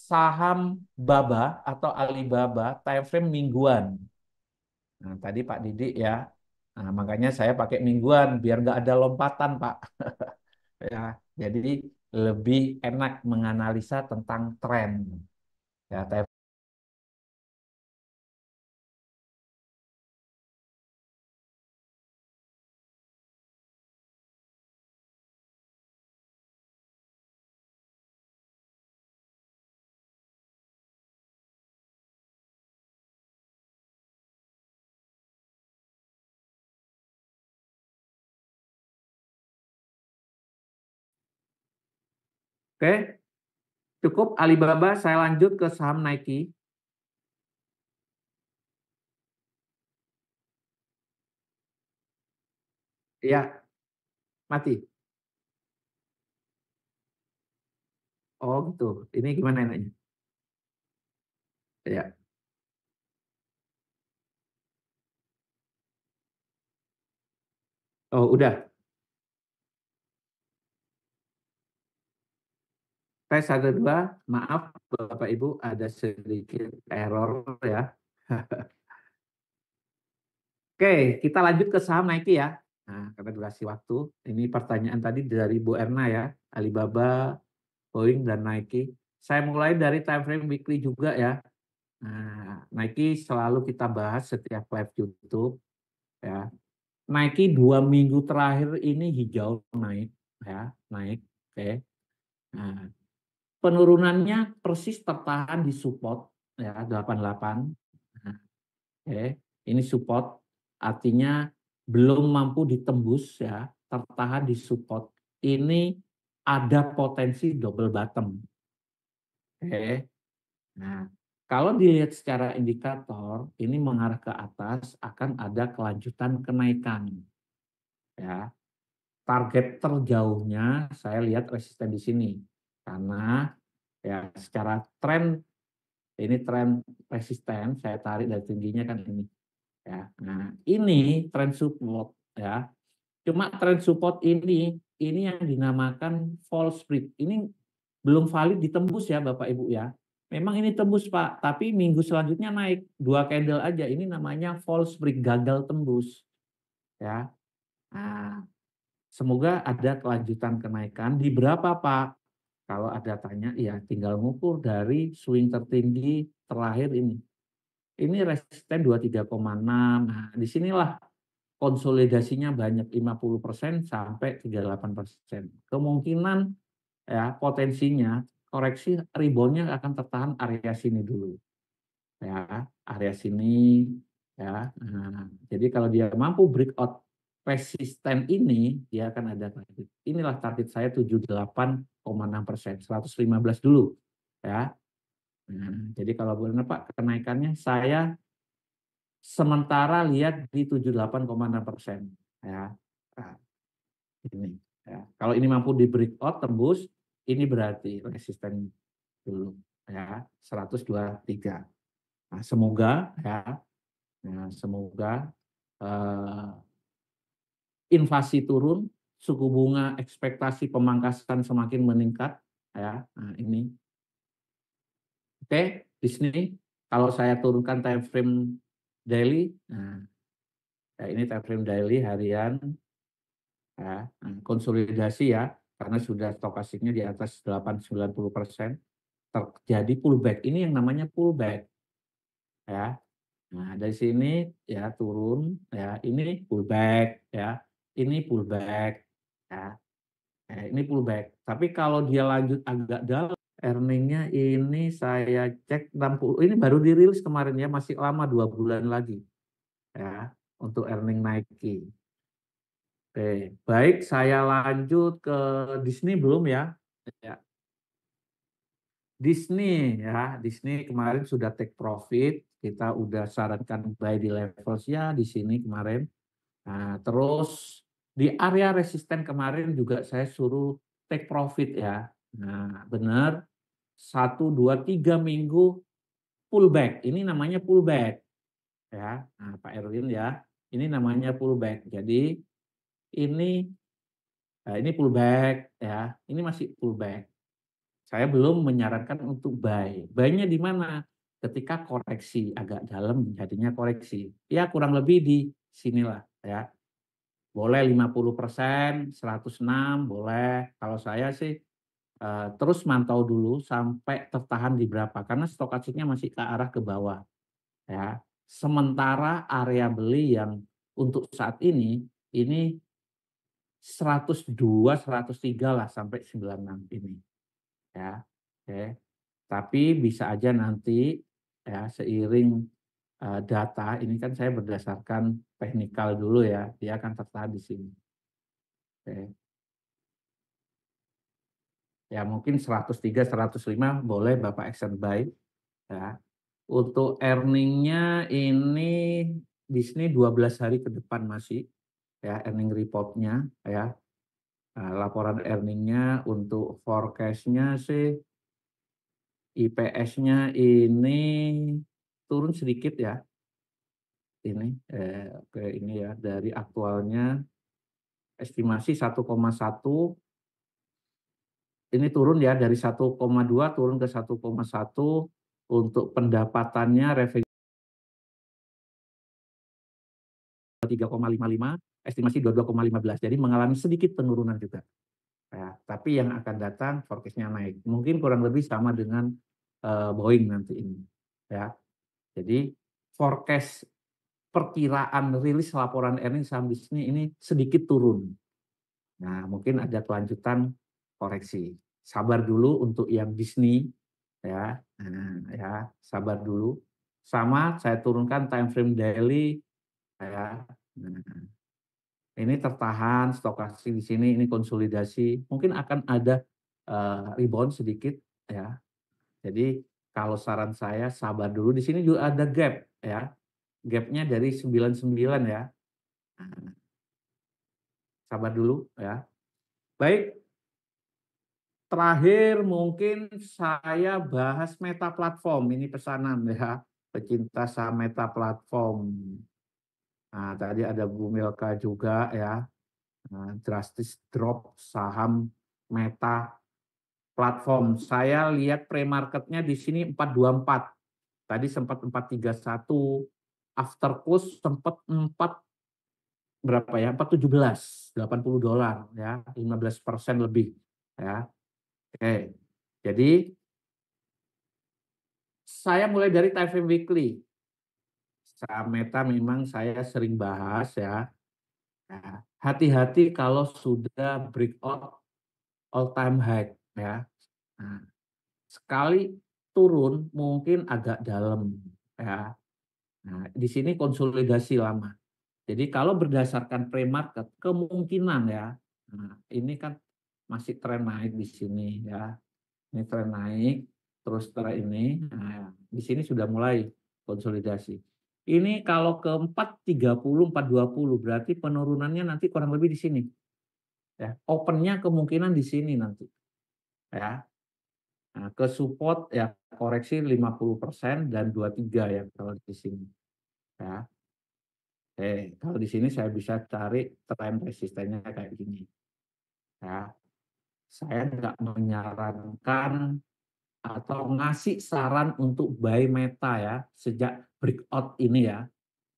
saham Baba atau Alibaba time frame mingguan. Nah, tadi Pak Didik ya. Nah, makanya saya pakai mingguan biar nggak ada lompatan, Pak. Ya, jadi lebih enak menganalisa tentang tren. Ya, oke, cukup Alibaba. Saya lanjut ke saham Nike. Ya, mati. Oh, gitu. Ini gimana enaknya? Ya. Oh, udah. Tes satu dua. Maaf, Bapak Ibu, ada sedikit error ya. Oke, kita lanjut ke saham Nike ya. Nah, karena durasi waktu, ini pertanyaan tadi dari Bu Erna ya, Alibaba, Boeing, dan Nike. Saya mulai dari time frame weekly juga ya. Nah, Nike selalu kita bahas setiap live YouTube ya. Nike 2 minggu terakhir ini hijau naik ya, naik. Oke. Nah, penurunannya persis tertahan di support ya 88. Nah, oke. Ini support artinya belum mampu ditembus ya, tertahan di support. Ini ada potensi double bottom. Oke. Nah, kalau dilihat secara indikator, ini mengarah ke atas akan ada kelanjutan kenaikan. Ya, target terjauhnya saya lihat resisten di sini, karena ya secara tren ini tren resisten saya tarik dari tingginya kan ini. Ya, nah ini tren support ya. Cuma tren support ini yang dinamakan false break. Ini belum valid ditembus ya Bapak Ibu ya. Memang ini tembus Pak, tapi minggu selanjutnya naik 2 candle aja. Ini namanya false break, gagal tembus. Ya, nah, semoga ada kelanjutan kenaikan di berapa Pak? Kalau ada tanya, ya tinggal ngukur dari swing tertinggi terakhir ini. Ini resisten 23,6. Nah, disinilah konsolidasinya banyak 50% sampai 38%. Kemungkinan ya potensinya koreksi reboundnya akan tertahan area sini dulu. Ya, area sini ya. Nah, jadi kalau dia mampu breakout resisten ini, dia akan ada target. Inilah target saya 78,6%, 115 dulu ya. Nah, jadi kalau boleh Pak, kenaikannya saya sementara lihat di 78,6% ya. Nah, ini ya. Kalau ini mampu di breakout tembus, ini berarti resisten dulu ya 123. Nah, semoga ya, nah, semoga eh, inflasi turun, suku bunga ekspektasi pemangkasan semakin meningkat ya. Nah, ini oke di sini kalau saya turunkan time frame daily, nah ya ini time frame daily harian ya, nah, konsolidasi ya karena sudah stokastiknya di atas 8-90% terjadi pullback. Ini yang namanya pullback ya. Nah, dari sini ya turun ya, ini pullback ya. Ini pullback ya. Ini pullback. Tapi kalau dia lanjut agak dalam, earningnya ini saya cek 60, ini baru dirilis kemarin ya, masih lama 2 bulan lagi ya untuk earning Nike. Oke, baik saya lanjut ke Disney belum ya? Ya. Disney ya, Disney kemarin sudah take profit, kita udah sarankan buy di levels ya di sini kemarin. Nah, terus di area resisten kemarin juga saya suruh take profit ya. Nah, benar 1, 2, 3 minggu pullback. Ini namanya pullback ya. Nah, Pak Erwin ya, ini namanya pullback. Jadi ini ini pullback ya. Ini masih pullback. Saya belum menyarankan untuk buy. Buy-nya di mana? Ketika koreksi agak dalam jadinya koreksi. Ya kurang lebih di sinilah ya. Boleh 50%, 106 boleh. Kalau saya sih terus mantau dulu sampai tertahan di berapa karena stokastiknya masih ke arah ke bawah ya. Sementara area beli yang untuk saat ini 102, 103 lah sampai 96 ini ya. Oke. Tapi bisa aja nanti ya seiring data ini kan saya berdasarkan teknikal dulu ya, dia akan tertahan di sini. Oke. Ya mungkin 103, 105 boleh Bapak action buy ya. Untuk earningnya ini Disney 12 hari ke depan masih ya earning reportnya ya. Nah, laporan earningnya untuk forecastnya sih IPS-nya ini turun sedikit ya. Ini oke ini ya dari aktualnya estimasi 1,1 ini turun ya dari 1,2 turun ke 1,1 untuk pendapatannya revenue 3,55 estimasi 22,15 jadi mengalami sedikit penurunan juga ya, tapi yang akan datang forecast-nya naik mungkin kurang lebih sama dengan Boeing nanti ini ya. Jadi forecast perkiraan rilis laporan earning saham Disney ini sedikit turun. Nah, mungkin ada kelanjutan koreksi. Sabar dulu untuk yang Disney ya. Nah, ya, sabar dulu. Sama saya turunkan time frame daily ya. Nah, ini tertahan stokastik di sini ini konsolidasi. Mungkin akan ada rebound sedikit ya. Jadi kalau saran saya sabar dulu di sini juga ada gap ya. Gapnya dari 99 ya. Nah, sabar dulu ya. Baik, terakhir mungkin saya bahas Meta Platform, ini pesanan ya, pecinta saham Meta Platform. Nah, tadi ada Bu Milka juga ya, drastis drop saham Meta. platform. Saya lihat pre-marketnya di sini 424. Tadi sempat 431. After close sempat 4 berapa ya? 417, $80 ya, 15% lebih ya. Oke. Jadi saya mulai dari time frame weekly. Saham Meta memang saya sering bahas ya. Nah, hati-hati kalau sudah breakout all time high ya. Nah, sekali turun mungkin agak dalam ya. Nah, di sini konsolidasi lama. Jadi kalau berdasarkan pre-market kemungkinan ya. Nah, ini kan masih tren naik di sini ya. Ini tren naik terus setelah ini. Nah, di sini sudah mulai konsolidasi. Ini kalau ke 430, 420 berarti penurunannya nanti kurang lebih di sini. Ya, opennya kemungkinan di sini nanti. Ya. Nah, ke support ya koreksi 50% dan 23 ya kalau di sini. Ya. Kalau di sini saya bisa cari tren resistennya kayak gini. Ya. Saya nggak menyarankan atau ngasih saran untuk buy Meta ya sejak breakout ini ya.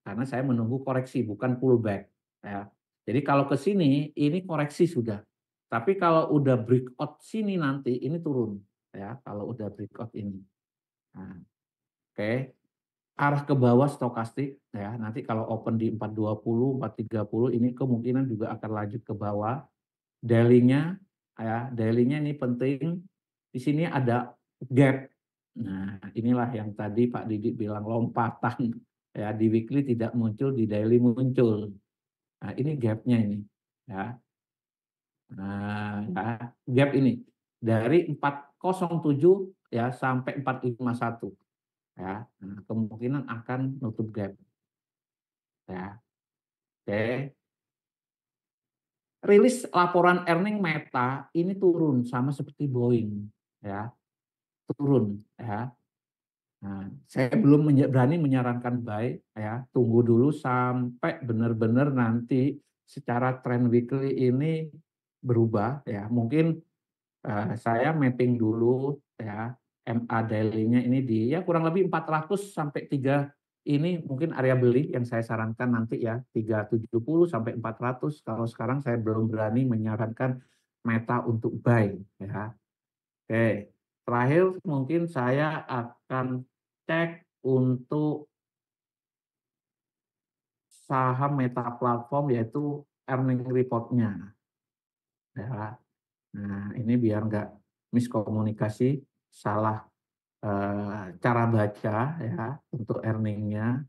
Karena saya menunggu koreksi bukan pullback ya. Jadi kalau ke sini ini koreksi sudah. Tapi kalau udah breakout sini nanti ini turun ya kalau udah breakout ini. Nah, oke. Arah ke bawah stokastik ya. Nanti kalau open di 420, 430 ini kemungkinan juga akan lanjut ke bawah. Daily-nya ya, daily-nya ini penting. Di sini ada gap. Nah, inilah yang tadi Pak Didi bilang lompatan ya di weekly tidak muncul, di daily muncul. Nah, ini gap-nya ini ya. Nah, ya, gap ini dari 407 ya sampai 451 ya. Nah, kemungkinan akan nutup gap ya. Oke. Rilis laporan earning Meta ini turun sama seperti Boeing ya. Turun ya. Nah, saya belum berani menyarankan buy ya, tunggu dulu sampai benar-benar nanti secara trend weekly ini berubah ya. Mungkin saya mapping dulu ya MA daily-nya ini di ya kurang lebih 400 sampai 3 ini mungkin area beli yang saya sarankan nanti ya 370 sampai 400. Kalau sekarang saya belum berani menyarankan Meta untuk buy ya. Oke, terakhir mungkin saya akan cek untuk saham Meta Platform yaitu earning report-nya. Ya. Nah, ini biar nggak miskomunikasi, salah cara baca ya untuk earning-nya.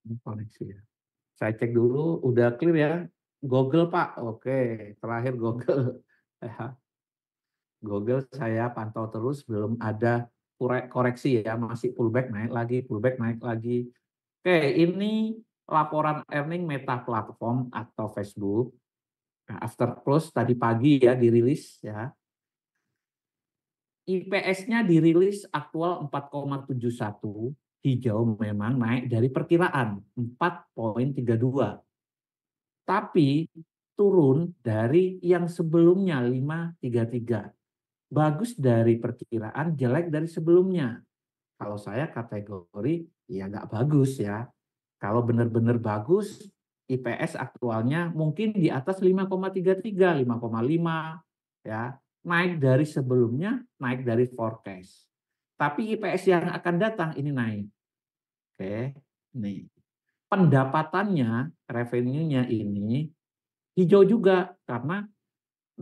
Ini koneksi ya. Saya cek dulu, udah clear ya. Google Pak, oke. Terakhir Google. Ya. Google saya pantau terus, belum ada koreksi ya, masih pullback naik lagi. Oke, ini laporan earning Meta Platform atau Facebook. Nah, after close tadi pagi ya dirilis ya. IPS-nya dirilis aktual 4,71, hijau memang naik dari perkiraan 4,32. Tapi turun dari yang sebelumnya 5,33. Bagus dari perkiraan, jelek dari sebelumnya. Kalau saya kategori ya nggak bagus ya. Kalau benar-benar bagus, IPS aktualnya mungkin di atas 5,33, 5,5 ya. Naik dari sebelumnya, naik dari forecast. Tapi IPS yang akan datang ini naik. Oke, nih. Pendapatannya, revenue-nya ini hijau juga karena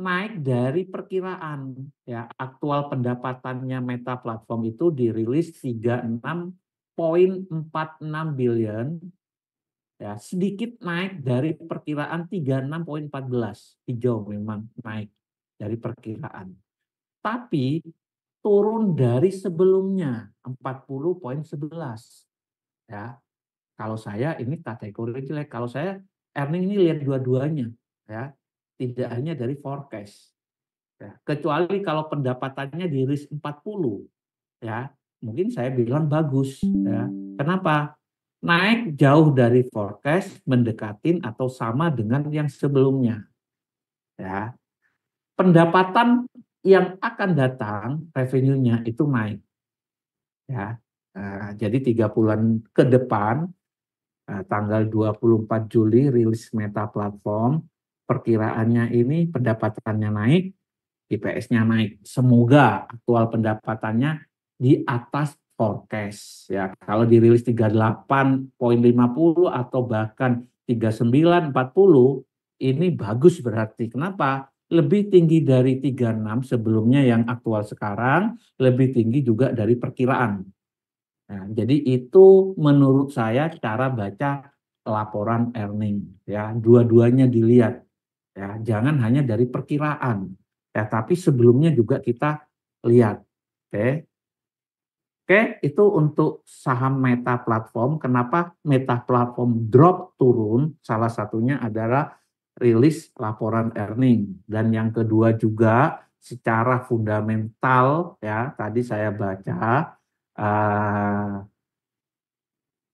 naik dari perkiraan ya. Aktual pendapatannya Meta Platform itu dirilis 36,46 billion ya, sedikit naik dari perkiraan 36,14. Hijau memang naik dari perkiraan. Tapi turun dari sebelumnya 40,11 ya. Kalau saya ini kategori jelek. Kalau saya earning ini lihat dua-duanya ya. Tidak hanya dari forecast. Ya, kecuali kalau pendapatannya di risk 40 ya, mungkin saya bilang bagus ya. Kenapa? Naik jauh dari forecast, mendekatin atau sama dengan yang sebelumnya ya. pendapatan yang akan datang, revenue-nya itu naik. Ya. Jadi 3 bulan ke depan, tanggal 24 Juli rilis Meta Platform, perkiraannya ini pendapatannya naik, IPS-nya naik. Semoga aktual pendapatannya di atas forecast. Ya, kalau dirilis 38,50 atau bahkan 39,40, ini bagus berarti. Kenapa? Lebih tinggi dari 36 sebelumnya yang aktual sekarang, lebih tinggi juga dari perkiraan. Nah, jadi itu menurut saya cara baca laporan earning, ya, dua-duanya dilihat, ya, jangan hanya dari perkiraan, ya, tapi sebelumnya juga kita lihat. Oke. Oke, itu untuk saham Meta Platform. Kenapa Meta Platform drop turun? Salah satunya adalah rilis laporan earning, dan yang kedua juga secara fundamental, ya, tadi saya baca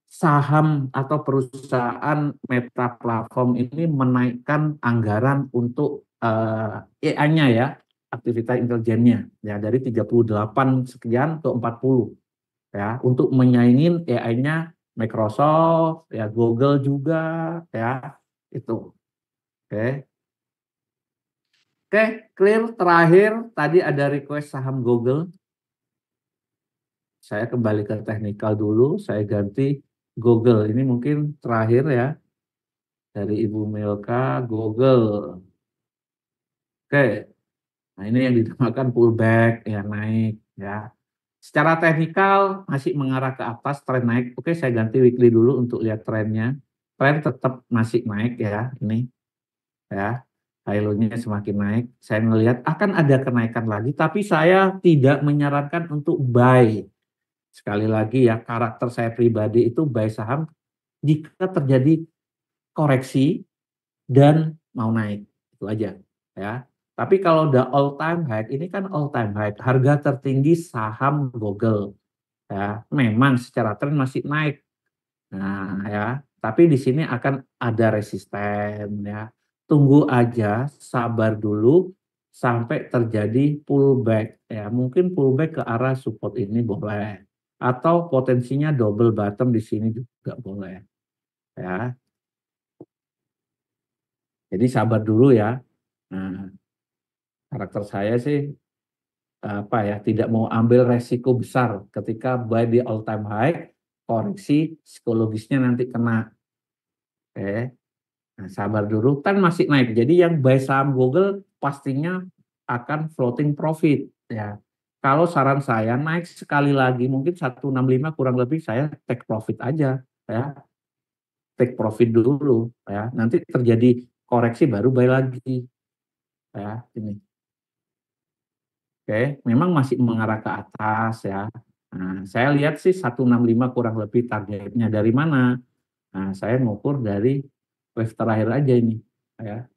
saham atau perusahaan Meta Platform ini menaikkan anggaran untuk AI-nya, ya, aktivitas intelijennya, ya, dari 38 sekian ke 40, ya, untuk menyaingin AI-nya Microsoft, ya, Google juga, ya, itu. Oke. Oke, clear. Terakhir tadi ada request saham Google. Saya kembali ke teknikal dulu, saya ganti Google. Ini mungkin terakhir, ya, dari Ibu Milka, Google. Oke, nah ini yang dinamakan pullback, yang naik, ya. Secara teknikal masih mengarah ke atas, tren naik. Oke, saya ganti weekly dulu untuk lihat trennya. Tren tetap masih naik, ya, ini, ya. High low-nya semakin naik. Saya melihat akan ada kenaikan lagi, tapi saya tidak menyarankan untuk buy. Sekali lagi, ya, karakter saya pribadi itu buy saham jika terjadi koreksi dan mau naik, itu aja, ya. Tapi kalau udah all time high, ini kan all time high, harga tertinggi saham Google, ya. Memang secara tren masih naik. Nah, ya, tapi di sini akan ada resisten, ya. Tunggu aja, sabar dulu sampai terjadi pullback, ya. Mungkin pullback ke arah support ini boleh, atau potensinya double bottom di sini juga boleh, ya. Jadi sabar dulu, ya. Nah, karakter saya sih apa ya, tidak mau ambil resiko besar ketika buy di all time high, koreksi psikologisnya nanti kena. Oke. Nah, sabar dulu, kan masih naik. Jadi yang buy saham Google pastinya akan floating profit, ya. Kalau saran saya naik sekali lagi mungkin 165 kurang lebih saya take profit aja, ya. Take profit dulu, ya. Nanti terjadi koreksi baru buy lagi, ya, ini. Oke, memang masih mengarah ke atas, ya. Nah, saya lihat sih 165 kurang lebih targetnya dari mana? Nah, saya ngukur dari wave terakhir aja ini, ya.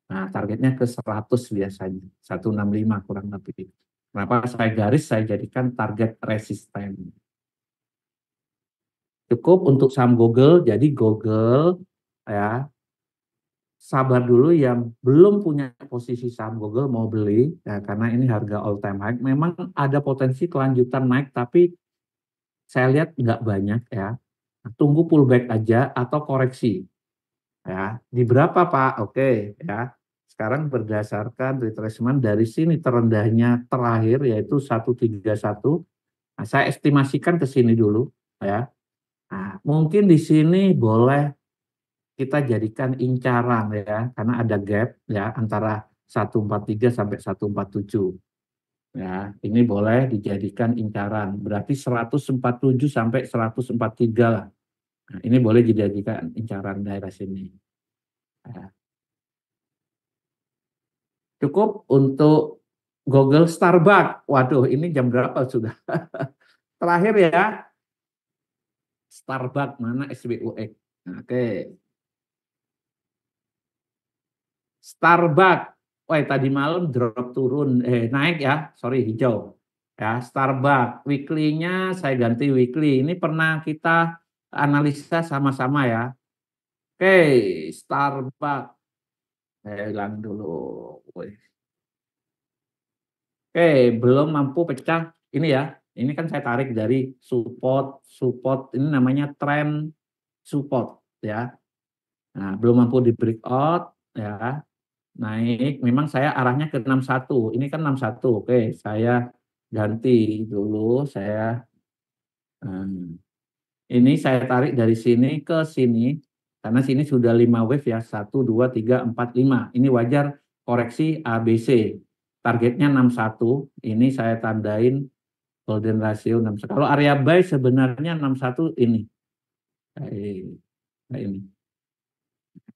Nah, targetnya ke 100 biasanya, 165 kurang lebih. Kenapa saya garis, saya jadikan target resisten. Cukup untuk saham Google, jadi Google, ya, sabar dulu yang belum punya posisi saham Google mau beli, ya, karena ini harga all time high. Memang ada potensi kelanjutan naik, tapi saya lihat nggak banyak, ya. Tunggu pullback aja atau koreksi, ya. Di berapa, Pak? Oke, ya. Sekarang berdasarkan retracement dari sini terendahnya terakhir yaitu 131. Nah, saya estimasikan ke sini dulu, ya. Nah, mungkin di sini boleh kita jadikan incaran, ya, karena ada gap, ya, antara 143 sampai 147. Ya, ini boleh dijadikan incaran. Berarti 147 sampai 143 lah. Nah, ini boleh dijadikan incaran daerah sini. Ya. Cukup untuk Google, Starbucks. Waduh, ini jam berapa sudah? Terakhir, ya, Starbucks mana SBUX. Oke. Starbucks. Wah, tadi malam drop turun, naik, ya, sorry, hijau. Ya, Starbucks. Weekly-nya saya ganti weekly. Ini pernah kita analisa sama-sama, ya. Oke, Starbucks. Saya ulang dulu. Wih. Oke, belum mampu pecah ini ya. Ini kan saya tarik dari support ini namanya trend support ya. Nah, belum mampu di breakout ya. Naik, memang saya arahnya ke 61. Ini kan 61. Oke, saya ganti dulu. Hmm, ini saya tarik dari sini ke sini karena sini sudah 5 wave ya. 1, 2, 3, 4, 5. Ini wajar koreksi ABC. Targetnya 61. Ini saya tandain golden ratio 61. Kalau area buy sebenarnya 61 ini. Nah, ini.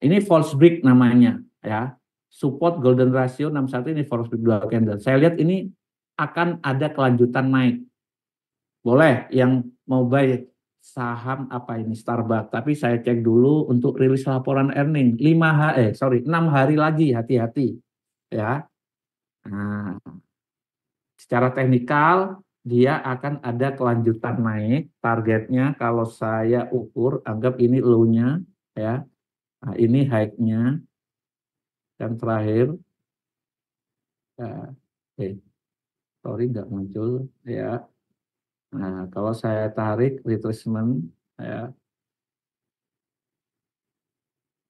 Ini false break namanya ya. Support golden ratio 61 ini false break 2 candle. Saya lihat ini akan ada kelanjutan naik. Boleh yang mau buy saham apa ini Starbucks, tapi saya cek dulu untuk rilis laporan earning 6 hari lagi, hati-hati ya. Nah, secara teknikal dia akan ada kelanjutan naik. Targetnya kalau saya ukur anggap ini low-nya ya. Nah, ini high-nya dan terakhir sorry nggak muncul ya. Nah, kalau saya tarik retracement ya,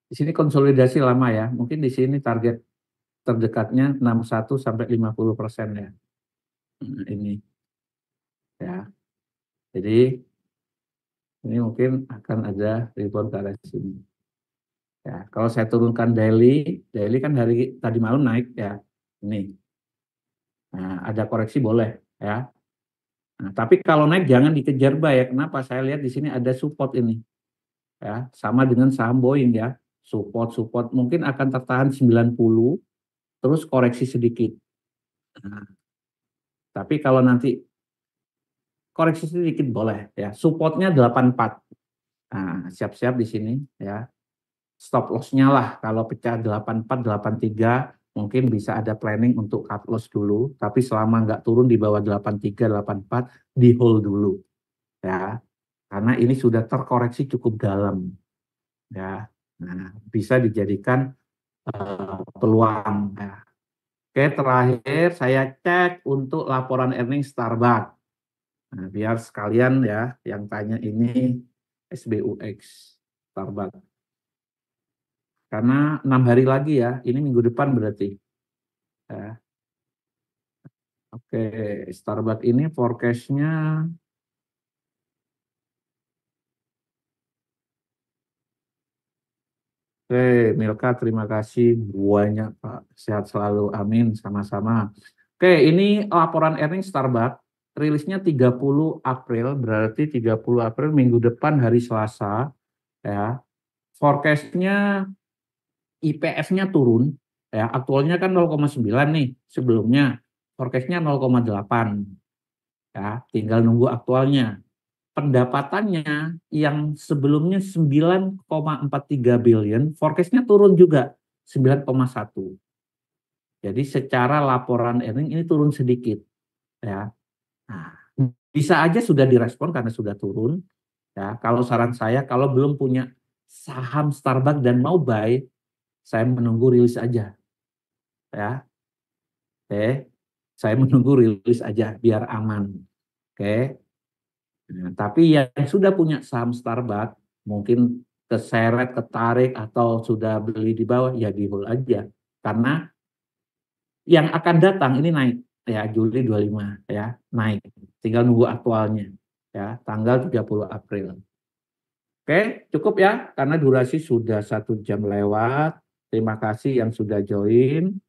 di sini konsolidasi lama ya. Mungkin di sini target terdekatnya 61 sampai 50% ya. Nah, ini ya. Jadi ini mungkin akan ada rebound ke arah sini. Ya, kalau saya turunkan daily kan hari tadi malam naik ya. Ini. Nah, ada koreksi boleh ya. Nah, tapi kalau naik jangan dikejar buy ya. Kenapa? Saya lihat di sini ada support ini. Ya, sama dengan saham Boeing ya. Support mungkin akan tertahan 90 terus koreksi sedikit. Nah, tapi kalau nanti koreksi sedikit boleh ya. Supportnya 84. Nah, siap-siap di sini ya. Stop loss-nya lah kalau pecah 84, 83 mungkin bisa ada planning untuk cut loss dulu, tapi selama nggak turun di bawah 83, 84 di hold dulu ya. Karena ini sudah terkoreksi cukup dalam ya. Nah, bisa dijadikan peluang ya. Oke, terakhir saya cek untuk laporan earning Starbucks. Nah, biar sekalian ya yang tanya ini SBUX Starbucks. Karena 6 hari lagi ya, ini minggu depan berarti. Ya. Oke, Starbucks ini forecast-nya. Oke, Milka terima kasih banyak Pak. Sehat selalu, amin, sama-sama. Oke, ini laporan earning Starbucks. Rilisnya 30 April, berarti 30 April minggu depan hari Selasa. Ya. Forecast-nya IPS-nya turun. Ya, aktualnya kan 0,9 nih sebelumnya. Forecast-nya 0,8. Ya, tinggal nunggu aktualnya. Pendapatannya yang sebelumnya 9,43 billion, forecast-nya turun juga 9,1. Jadi secara laporan earning ini turun sedikit ya. Nah, bisa aja sudah direspon karena sudah turun ya. Kalau saran saya kalau belum punya saham Starbucks dan mau buy, saya menunggu rilis aja ya. Oke. Saya menunggu rilis aja biar aman. Oke. Nah, tapi yang sudah punya saham Starbucks mungkin keseret, ketarik atau sudah beli di bawah ya di hold aja. Karena yang akan datang ini naik ya Juli 25 ya, naik. Tinggal nunggu aktualnya ya, tanggal 30 April. Oke, cukup ya karena durasi sudah 1 jam lewat. Terima kasih yang sudah join.